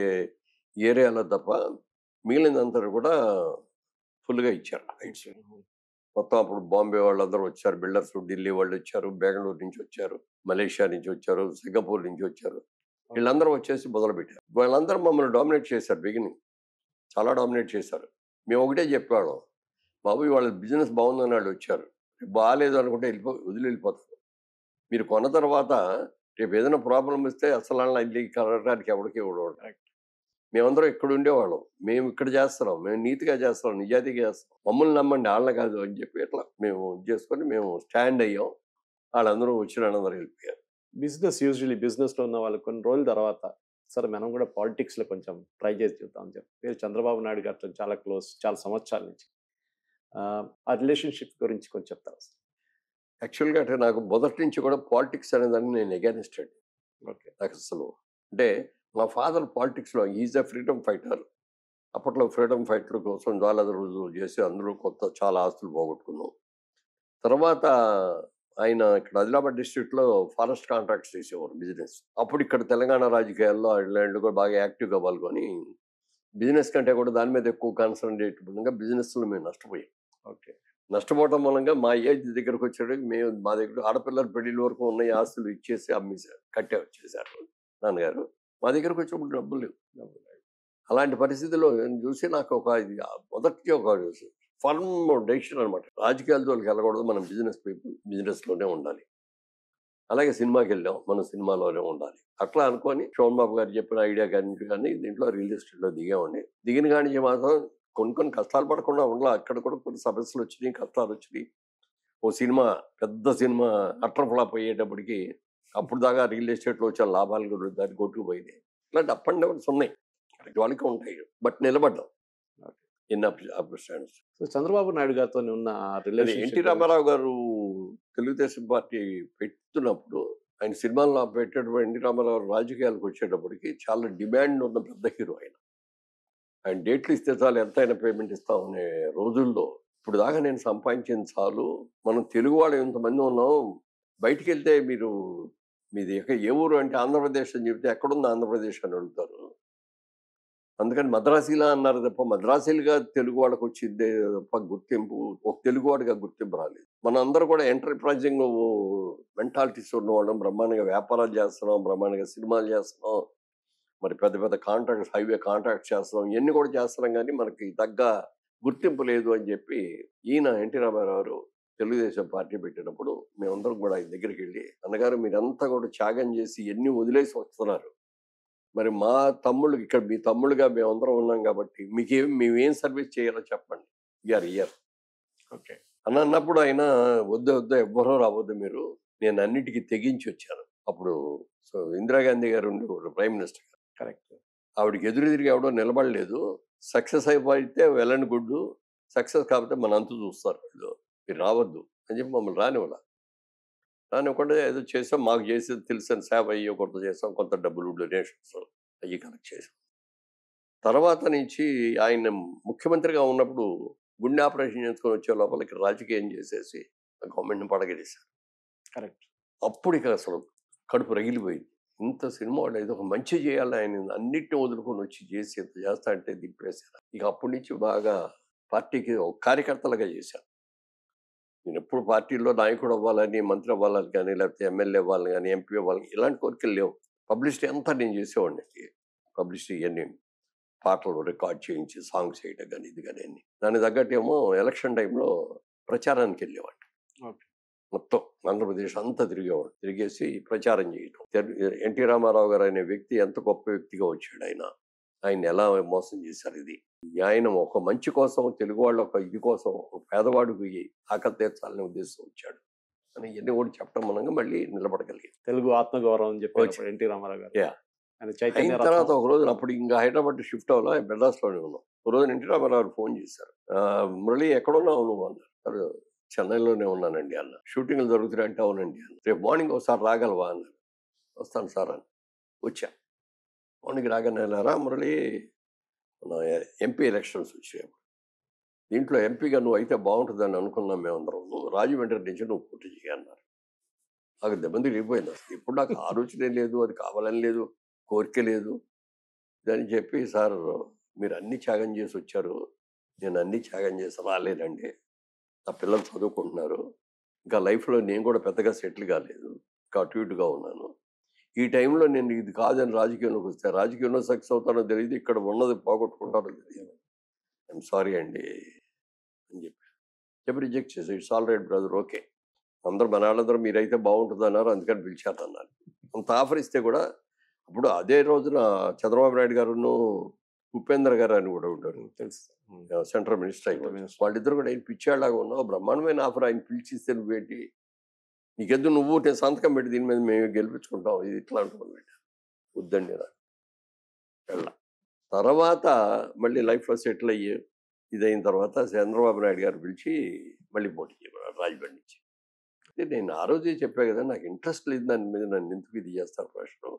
ఏరియాలో తప్ప మిగిలినంతా కూడా ఫుల్గా ఇచ్చారు హైట్స్ మొత్తం. అప్పుడు బాంబే వాళ్ళందరూ వచ్చారు, బిల్డర్స్, ఢిల్లీ వాళ్ళు వచ్చారు, బెంగళూరు నుంచి వచ్చారు, మలేషియా నుంచి వచ్చారు, సింగపూర్ నుంచి వచ్చారు. వీళ్ళందరూ వచ్చేసి మొదలుపెట్టారు. వాళ్ళందరూ మమ్మల్ని డామినేట్ చేశారు, బిగినింగ్ చాలా డామినేట్ చేశారు. మేము ఒకటే చెప్పేవాళ్ళం, బాబు వాళ్ళ బిజినెస్ బాగుందని వాళ్ళు వచ్చారు, బాగాలేదు అనుకుంటే వదిలి వెళ్ళిపోతారు. మీరు కొన్న తర్వాత రేపు ఏదైనా ప్రాబ్లం వస్తే అసలు ఇల్లు కలగడానికి ఎవరికి ఇవ్వడం. మేమందరం ఇక్కడ ఉండేవాళ్ళం, మేము ఇక్కడ చేస్తున్నాం, మేము నీతిగా చేస్తున్నాం, నిజాయితీగా చేస్తాం, మమ్మల్ని నమ్మండి వాళ్ళని కాదు అని చెప్పి ఇట్లా మేము చేసుకొని మేము స్టాండ్ అయ్యాం. వాళ్ళందరూ వచ్చిన వాళ్ళందరూ వెళ్ళిపోయారు. బిజినెస్లో ఉన్న వాళ్ళు కొన్ని రోజుల తర్వాత సరే మనం కూడా పాలిటిక్స్లో కొంచెం ట్రై చేసి చూద్దాం అని చెప్పి మీరు చంద్రబాబు నాయుడు గారితో చాలా క్లోజ్, చాలా సంవత్సరాల నుంచి. ఆ రిలేషన్షిప్ గురించి కొంచెం చెప్తారా సార్? యాక్చువల్గా అంటే నాకు మొదటి నుంచి కూడా పాలిటిక్స్ అనేదాన్ని నేను అగైనెస్ట్ అండి. ఓకే. నాకు అసలు అంటే మా ఫాదర్ పాలిటిక్స్లో ఈజ్ అ ఫ్రీడమ్ ఫైటర్. అప్పట్లో ఫ్రీడమ్ ఫైటర్ కోసం చాలా రోజులు చేసి అందరూ చాలా ఆస్తులు పోగొట్టుకున్నాం. తర్వాత ఆయన ఇక్కడ ఆదిలాబాద్ డిస్ట్రిక్ట్లో ఫారెస్ట్ కాంట్రాక్ట్స్ చేసేవారు బిజినెస్. అప్పుడు ఇక్కడ తెలంగాణ రాజకీయాల్లో ఐర్లాండ్ కూడా బాగా యాక్టివ్గా పాల్గొని బిజినెస్ కంటే కూడా దాని మీద ఎక్కువ కాన్సన్ట్రేట్ మూలంగా బిజినెస్లో మేము నష్టపోయాం. ఓకే. నష్టపోవటం మూలంగా మా ఏజ్ దగ్గరకు వచ్చేటప్పుడు మేము మా దగ్గర ఆడపిల్లల పెళ్లిళ్ళ వరకు ఉన్న ఆస్తులు ఇచ్చేసి అమ్మేశారు, కట్టే వచ్చేసారు నాన్నగారు. మా దగ్గరకు వచ్చినప్పుడు డబ్బులు లేవు. అలాంటి పరిస్థితుల్లో నేను చూసి నాకు మొదటి ఒక ఫర్మ్ డెసిషన్ అనమాట. రాజకీయాల జోలికి వెళ్ళకూడదు, మనం బిజినెస్ పీపుల్, బిజినెస్లోనే ఉండాలి. అలాగే సినిమాకి వెళ్ళాం, మనం సినిమాలోనే ఉండాలి. అట్లా అనుకొని శోభన్ బాబు గారు చెప్పిన ఐడియా కానీ దీంట్లో రియల్ ఎస్టేట్లో దిగామండి. దిగిన కానీ మాత్రం కొన్ని కష్టాలు పడకుండా ఉండాలి. అక్కడ కూడా కొన్ని సమస్యలు వచ్చినాయి, కష్టాలు వచ్చినాయి. ఓ సినిమా, పెద్ద సినిమా అట్టర్ ఫ్లాప్ అయ్యేటప్పటికి అప్పుడు దాకా రియల్ ఎస్టేట్లో వచ్చిన లాభాలు కూడా దాన్ని కొట్టుకుపోయింది. ఇలాంటి అప్ అండ్ డౌన్స్ ఉన్నాయి, వాళ్ళకి ఉంటాయి. బట్ నిలబడ్డాం in up stands. So Chandrababu Naidu గారితో ఉన్న రిలేషన్ ఎన్టీ రామారావు గారు తెలుగుదేశం పార్టీ పెడుతున్నప్పుడు ఆయన సినిమాల్లో పెట్టేటప్పుడు ఎన్టీ రామారావు రాజకీయాలకు వచ్చేటప్పటికి చాలా డిమాండ్ ఉన్న పెద్ద హీరో ఆయన. ఆయన డేట్లు ఇస్తే చాలు, ఎంతైనా పేమెంట్ ఇస్తాం అనే రోజుల్లో ఇప్పుడు దాకా నేను సంపాదించింది చాలు, మనం తెలుగు వాళ్ళు ఎంతమంది ఉన్నాం, బయటికి వెళ్తే మీది ఏ ఊరు అంటే ఆంధ్రప్రదేశ్ అని చెప్తే ఎక్కడుంది ఆంధ్రప్రదేశ్ అని అడుగుతారు. అందుకని మద్రాసీలా అన్నారు తప్ప మద్రాసీలుగా తెలుగు వాళ్ళకి వచ్చిందే తప్ప గుర్తింపు, ఒక తెలుగువాడిగా గుర్తింపు రాలేదు. మన అందరూ కూడా ఎంటర్ప్రైజింగ్ మెంటాలిటీస్ ఉన్నవాళ్ళం, బ్రహ్మాండంగా వ్యాపారాలు చేస్తున్నాం, బ్రహ్మాండంగా సినిమాలు చేస్తున్నాం, మరి పెద్ద పెద్ద కాంట్రాక్ట్స్, హైవే కాంట్రాక్ట్స్ చేస్తున్నాం, ఇవన్నీ కూడా చేస్తున్నాం. కానీ మనకి తగ్గ గుర్తింపు లేదు అని చెప్పి ఈయన ఎన్టీ రామారావు తెలుగుదేశం పార్టీ పెట్టినప్పుడు మేమందరం కూడా ఆయన దగ్గరికి వెళ్ళి, అన్నగారు మీరంతా కూడా త్యాగం చేసి ఎన్ని వదిలేసి వస్తున్నారు, మరి మా తమ్ముళ్ళకి ఇక్కడ మీ తమ్ముళ్ళుగా మేమందరం ఉన్నాం కాబట్టి మేమేం సర్వీస్ చేయాలో చెప్పండి, ఇయర్. ఓకే. అన్నప్పుడు ఆయన వద్దు ఎవ్వరూ రావద్దు మీరు, నేను అన్నిటికీ తెగించి వచ్చాను. అప్పుడు ఇందిరాగాంధీ గారు ఉండేవారు ప్రైమ్ మినిస్టర్ గారు. కరెక్ట్. ఆవిడకి ఎదురెదిరిగి ఎవడో నిలబడలేదు. సక్సెస్ అయిపోతే వెల్ అండ్ గుడ్, సక్సెస్ కాకపోతే మన అంతు చూస్తారు వీళ్ళు, మీరు రావద్దు అని చెప్పి మమ్మల్ని రానివ్వకుండా ఏదో చేసాం, మాకు చేసేది తెలిసిన సేవ అయ్యో కొంత చేసాం, కొంత డబ్బులు డొనేషన్స్ అయ్యి కలెక్ట్ చేసాం. తర్వాత నుంచి ఆయన ముఖ్యమంత్రిగా ఉన్నప్పుడు గుండె ఆపరేషన్ చేసుకొని వచ్చే లోపల ఇక్కడ రాజకీయం చేసేసి గవర్నమెంట్ని పడగేశారు. కరెక్ట్. అప్పుడు ఇక అసలు కడుపు రగిలిపోయింది. ఇంత సినిమా వాళ్ళు ఏదో ఒక మంచి చేయాలి, ఆయన అన్నిటిని వదులుకొని వచ్చి చేసి ఇంత చేస్తా అంటే దింపేశారు. ఇక అప్పటి నుంచి బాగా పార్టీకి ఒక కార్యకర్తలుగా చేశాను. నేను ఎప్పుడు పార్టీలో నాయకుడు అవ్వాలని, మంత్రి అవ్వాలని కానీ, లేకపోతే ఎమ్మెల్యే అవ్వాలని కానీ, ఎంపీ అవ్వాలని ఇలాంటి కోరికలు లేవు. పబ్లిసిటీ అంతా నేను చేసేవాడిని. పబ్లిసిటీ ఇవన్నీ పాటలు రికార్డ్ చేయించి సాంగ్స్ చేయడం కానీ ఇది కానీ అన్ని. దానికి తగ్గట్టు ఏమో ఎలక్షన్ టైంలో ప్రచారానికి వెళ్ళేవాడిని. ఓకే. మొత్తం ఆంధ్రప్రదేశ్ అంతా తిరిగేవాడు, తిరిగేసి ప్రచారం చేయటం. ఎన్టీ రామారావు గారు అనే వ్యక్తి ఎంత గొప్ప వ్యక్తిగా వచ్చాడు, ఆయన ఎలా మోసం చేశారు, ఇది ఆయన ఒక మంచి కోసం, తెలుగు వాళ్ళ ఒక ఇది కోసం, ఒక పేదవాడికి ఆకలి తీర్చాలనే ఉద్దేశం వచ్చాడు అని ఇవన్నీ కూడా చెప్పడం మూలంగా మళ్ళీ నిలబడగలిగాం. తెలుగు ఆత్మగౌరవం అని చెప్పి ఎన్టీ రామారావు గారు. అయిన తర్వాత ఒక రోజు అప్పుడు ఇంకా హైదరాబాద్ షిఫ్ట్ అవ్వాలా, మెడ్రాస్లోనే ఉన్నాం. ఒక రోజు ఎన్టీ రామారావు ఫోన్ చేశారు, మురళి ఎక్కడున్నావు నువ్వు అన్నారు. చెన్నైలోనే ఉన్నానండి అన్న. షూటింగ్లు జరుగుతున్నాయి అంటే అవునండి అన్న. రేపు మార్నింగ్ ఒకసారి రాగలవా అన్నారు. వస్తాను సార్ అని వచ్చా. మార్నింగ్ రాగానే వెళ్ళారా మురళి, మన ఎంపీ ఎలక్షన్స్ వచ్చాయి, దీంట్లో ఎంపీగా నువ్వు అయితే బాగుంటుందని అనుకున్నాం మేమందరం, నువ్వు రాజమండ్రి నుంచి నువ్వు పోటీ చేయన్నారు. నాకు దెబ్బ తిరిగిపోయింది. అసలు ఇప్పుడు నాకు ఆలోచనే లేదు, అది కావాలని లేదు, కోరిక లేదు అని చెప్పి, సార్ మీరు అన్ని త్యాగం చేసి వచ్చారు, నేను అన్ని త్యాగం చేసి రాలేదండి, నా పిల్లలు చదువుకుంటున్నారు, ఇంకా లైఫ్లో నేను కూడా పెద్దగా సెటిల్ కాలేదు, ఇంకా అటు ఇటుగా ఉన్నాను, ఈ టైంలో నేను ఇది కాదని రాజకీయంలోకి వస్తే రాజకీయంలో సక్సెస్ అవుతానో తెలియదు, ఇక్కడ ఉన్నది పోగొట్టుకుంటానో తెలియదు, ఐఎమ్ సారీ అండి అని చెప్పి రిజెక్ట్ చేసి, it's all right brother, okay, అందరూ మన వాళ్ళందరూ మీరైతే బాగుంటుంది అన్నారు, అందుకని పిలిచాను అన్నారు. అంత ఆఫర్ ఇస్తే కూడా అప్పుడు అదే రోజున చంద్రబాబు నాయుడు గారును ఉపేంద్ర గారు అని కూడా ఉంటారు, తెలుసు. సెంట్రల్ మినిస్టర్ Central అయిన Minister. వాళ్ళిద్దరు కూడా ఆయన పిచ్చాళ్ళలాగా ఉన్నావు, బ్రహ్మాండమైన ఆఫర్, ఆయన పిలిచిస్తే నువ్వేంటి, నీకెద్దు నువ్వు నేను సంతకం పెట్టి దీని మీద మేము గెలిపించుకుంటాం, ఇది ఇట్లా అంటున్నాను. వద్దండి నాకు వెళ్ళా. తర్వాత మళ్ళీ లైఫ్లో సెటిల్ అయ్యి ఇదైన తర్వాత చంద్రబాబు నాయుడు గారు పిలిచి మళ్ళీ పోటీ చేయమన్నారు రాజమండ్రి నుంచి. అంటే నేను ఆ రోజే చెప్పా కదా, నాకు ఇంట్రెస్ట్ లేదు దాని మీద, నన్ను ఎందుకు ఇది చేస్తాను ప్రశ్న.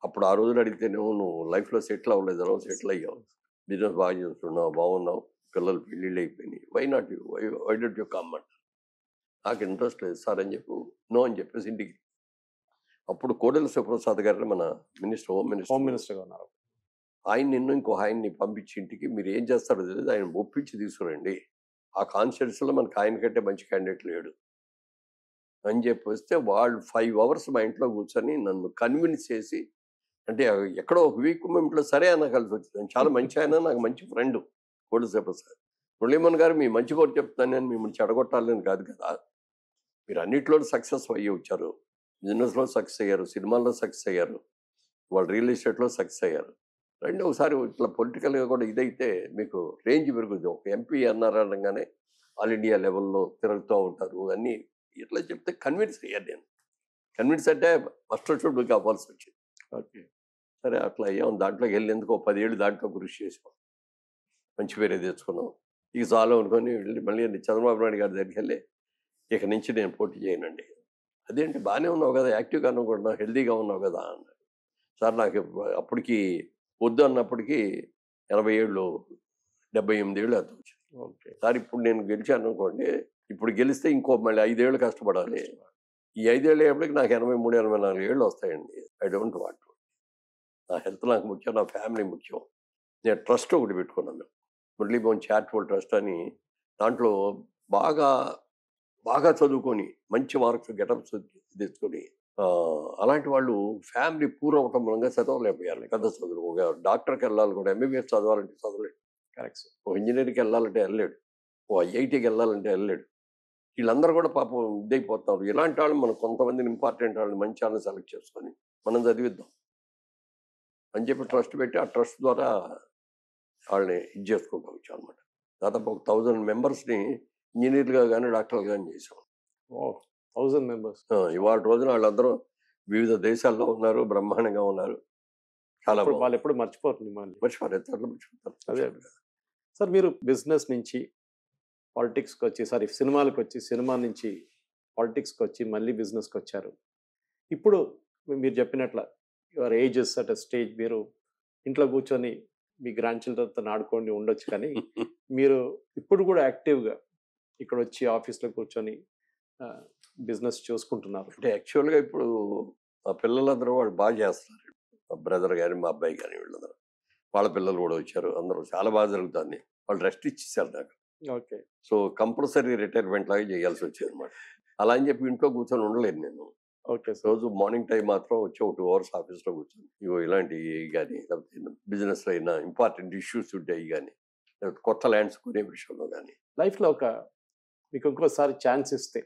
అప్పుడు ఆ రోజులు అడిగితేనేమో నువ్వు లైఫ్లో సెటిల్ అవ్వలేదు, సెటిల్ అయ్యావు, బిజినెస్ బాగా చేస్తున్నావు, బాగున్నావు, పిల్లలు పెళ్ళిళ్ళు అయిపోయినాయి, why not you, why don't you come అంట. నాకు ఇంట్రెస్ట్ లేదు సార్ అని చెప్పి నో అని చెప్పేసి ఇంటికి. అప్పుడు కోడెల శివప్రసాద్ గారు మన మినిస్టర్, హోమ్ హోమ్ మినిస్టర్, మినిస్టర్గా ఉన్నారు. ఆయన నిన్ను ఇంకో ఆయన్ని పంపించి ఇంటికి మీరు ఏం చేస్తారో తెలియదు, ఆయన ఒప్పించి తీసుకురండి, ఆ కాన్స్టిట్యూన్సీలో మనకు ఆయన కంటే మంచి క్యాండిడేట్ లేడు అని చెప్పి వస్తే వాళ్ళు 5 hours మా ఇంట్లో కూర్చొని నన్ను కన్విన్స్ చేసి, అంటే ఎక్కడో ఒక వీక్ ఇంట్లో సరే అన్న కలిసి వచ్చింది. చాలా మంచి ఆయన, నాకు మంచి ఫ్రెండ్ కోడెల శివప్రసాద్. మురళీమోహన్ గారు మీ మంచి కోరి చెప్తాను నేను, మిమ్మల్ని చెడగొట్టాలని కాదు కదా, మీరు అన్నింటిలో సక్సెస్ అయ్యి వచ్చారు, బిజినెస్లో సక్సెస్ అయ్యారు, సినిమాల్లో సక్సెస్ అయ్యారు, వాళ్ళు రియల్ ఎస్టేట్లో సక్సెస్ అయ్యారు, రెండు ఒకసారి ఇట్లా పొలిటికల్గా కూడా ఇదైతే మీకు రేంజ్ పెరుగుతుంది. ఒక ఎంపీ అన్నారు అనగానే ఆల్ ఇండియా లెవెల్లో తిరుగుతూ ఉంటారు అన్నీ ఇట్లా చెప్తే కన్విన్స్ అయ్యాను నేను. కన్విన్స్ అంటే ఫస్ట్ చూడు కావాల్సి వచ్చింది. ఓకే. సరే అట్లా అయ్యాం, దాంట్లోకి వెళ్ళేందుకు 10 ఏళ్ళు దాంట్లో కృషి చేసాం, మంచి పేరే తెచ్చుకున్నాం. ఇక చాలు అనుకొని వెళ్ళి మళ్ళీ చంద్రబాబు నాయుడు గారి దగ్గరికి వెళ్ళి ఇక నుంచి నేను పోటీ చేయనండి. అదేంటి బాగానే ఉన్నావు కదా, యాక్టివ్గా అనుకుంటున్నావు, హెల్తీగా ఉన్నావు కదా అన్నాడు. సార్ నాకు అప్పటికి వద్దు అన్నప్పటికీ 80 ఏళ్ళు 78 ఏళ్ళు అంత వచ్చింది. ఓకే. సార్ ఇప్పుడు నేను గెలిచాను అనుకోండి, ఇప్పుడు గెలిస్తే ఇంకో మళ్ళీ 5 ఏళ్ళు కష్టపడాలి, ఈ 5 ఏళ్ళు అయ్యేప్పటికి నాకు 83, 84 ఏళ్ళు వస్తాయండి. I don't want. నా హెల్త్ నాకు ముఖ్యం, నా ఫ్యామిలీ ముఖ్యం. నేను ట్రస్ట్ ఒకటి పెట్టుకున్నాను, మురళీమోహన్ చారిటబుల్ ట్రస్ట్ అని. దాంట్లో బాగా బాగా చదువుకొని మంచి మార్క్స్ గెటప్స్ తెచ్చుకొని అలాంటి వాళ్ళు ఫ్యామిలీ పూర్ అవటం మూలంగా చదవలేకపోయారు. పెద్ద చదువులు, ఒక డాక్టర్కి వెళ్ళాలి కూడా, ఎంబీబీఎస్ చదవాలంటే చదవలేడు, కరెక్ట్. ఒక ఇంజనీర్కి వెళ్ళాలంటే వెళ్ళలేడు, ఓ ఐఐటీకి వెళ్ళాలంటే వెళ్ళలేడు. వీళ్ళందరూ కూడా పాపం ఇదైపోతున్నారు. ఇలాంటి వాళ్ళు మనం కొంతమందిని ఇంపార్టెంట్ వాళ్ళని మంచి వాళ్ళని సెలెక్ట్ చేసుకొని మనం చదివిద్దాం అని చెప్పి ట్రస్ట్ పెట్టి, ఆ ట్రస్ట్ ద్వారా వాళ్ళని ఇది చేసుకుంటూ వచ్చాం అనమాట. దాదాపు ఒక 1000 మెంబర్స్ని ఇంజనీర్లుగా కానీ డాక్టర్లుగా కానీ చేసాం. 1000 మెంబర్స్. ఇవాళ రోజున వాళ్ళందరూ వివిధ దేశాల్లో ఉన్నారు, బ్రహ్మాండంగా ఉన్నారు. చాలా వాళ్ళు ఎప్పుడు మర్చిపోరు మిమ్మల్ని. మర్చిపోతారు. అదే సార్, మీరు బిజినెస్ నుంచి పాలిటిక్స్కి వచ్చి, సినిమాలకు వచ్చి, సినిమా నుంచి పాలిటిక్స్కి వచ్చి మళ్ళీ బిజినెస్కి వచ్చారు. ఇప్పుడు మీరు చెప్పినట్ల your ages at a stage, మీరు ఇంట్లో కూర్చొని మీ గ్రాండ్ చిల్డ్రన్తో ఆడుకొని ఉండొచ్చు, కానీ మీరు ఇప్పుడు కూడా యాక్టివ్గా ఇక్కడ వచ్చి ఆఫీస్లో కూర్చొని బిజినెస్ చూసుకుంటున్నారు. అంటే యాక్చువల్గా ఇప్పుడు మా పిల్లలందరూ వాళ్ళు బాగా చేస్తున్నారు. మా బ్రదర్ కానీ మా అబ్బాయి కానీ వీళ్ళందరూ, వాళ్ళ పిల్లలు కూడా వచ్చారు, అందరూ చాలా బాగా జరుగుతుంది. వాళ్ళు రెస్ట్ ఇచ్చేసారు నాకు. ఓకే. సో కంపల్సరీ రిటైర్మెంట్ లాగా చేయాల్సి వచ్చేది అనమాట. అలా అని చెప్పి ఇంట్లో కూర్చొని ఉండలేను నేను. ఓకే. రోజు మార్నింగ్ టైం మాత్రం వచ్చి ఒక 2 hours ఆఫీస్లో కూర్చొని ఇగో ఇలాంటివి కానీ, లేకపోతే బిజినెస్లో అయినా ఇంపార్టెంట్ ఇష్యూస్ ఉంటాయి కానీ, లేకపోతే కొత్త ల్యాండ్స్ కొనే విషయంలో కానీ. లైఫ్లో మీకు ఇంకోసారి ఛాన్స్ ఇస్తే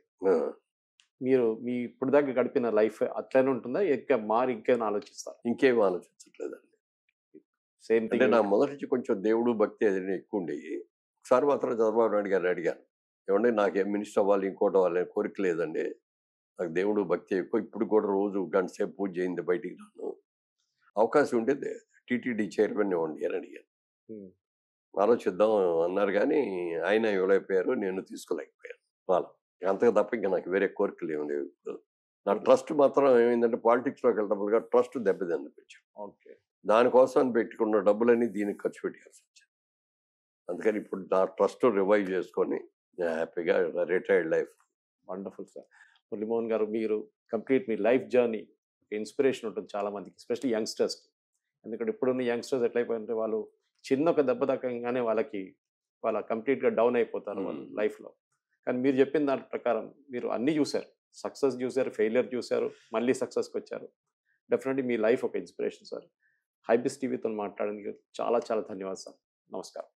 మీరు మీ ఇప్పుడు దాకా గడిపిన లైఫ్ అట్లనే ఉంటుందా, ఇంకా ఇంకేమైనా ఆలోచిస్తారు? ఇంకేం ఆలోచించట్లేదండి. సేమ్ అంటే నా మొదటి నుంచి కొంచెం దేవుడు భక్తి ఏదైనా ఎక్కువ ఉండేవి. ఒకసారి మాత్రం చంద్రబాబు నాయుడు గారిని అడిగాను, ఏమంటే నాకేం మినిస్టర్ అవ్వాలి, ఇంకోటి అవ్వాలి కోరిక లేదండి, నాకు దేవుడు భక్తి ఎక్కువ, ఇప్పుడు కూడా రోజు గంట సేపు పూజ చేయింది బయటికి రాను, అవకాశం ఉంటే టీటీడీ చైర్మన్ ఇవ్వండి అని అడిగాను. ఆలోచిద్దాం అన్నారు కానీ ఆయన ఇవ్వలేకపోయారు, నేను తీసుకోలేకపోయాను. వాళ్ళు అంతగా తప్ప ఇంకా నాకు వేరే కోరికలు ఏమి లేవు. ఇప్పుడు నా ట్రస్ట్ మాత్రం ఏమైందంటే పాలిటిక్స్లోకి వెళ్ళినప్పుడుగా ట్రస్ట్ దెబ్బతిందిపించాం. ఓకే. దానికోసం పెట్టుకున్న డబ్బులన్నీ దీనికి ఖర్చు పెట్టాల్సి వచ్చింది. అందుకని ఇప్పుడు నా ట్రస్ట్ రివైవ్ చేసుకొని హ్యాపీగా retired life. Wonderful sir. Muralimohan గారు, మీరు కంప్లీట్ మీ లైఫ్ జర్నీ ఇన్స్పిరేషన్ ఉంటుంది చాలా మందికి, ఎస్పెషల్లీ యంగ్స్టర్స్కి. ఎందుకంటే ఇప్పుడున్న యంగ్స్టర్స్ ఎట్లయిపోయిందంటే వాళ్ళు చిన్న ఒక దెబ్బ తగ్గగానే వాళ్ళ కంప్లీట్గా డౌన్ అయిపోతారు వాళ్ళ లైఫ్లో. కానీ మీరు చెప్పిన దాని ప్రకారం మీరు అన్నీ చూశారు, సక్సెస్ చూశారు, ఫెయిలియర్ చూశారు, మళ్ళీ సక్సెస్కి వచ్చారు. డెఫినెట్లీ మీ లైఫ్ ఒక ఇన్స్పిరేషన్ సార్. హైబిస్ టీవీతో మాట్లాడడానికి చాలా చాలా ధన్యవాదాలు సార్. నమస్కారం.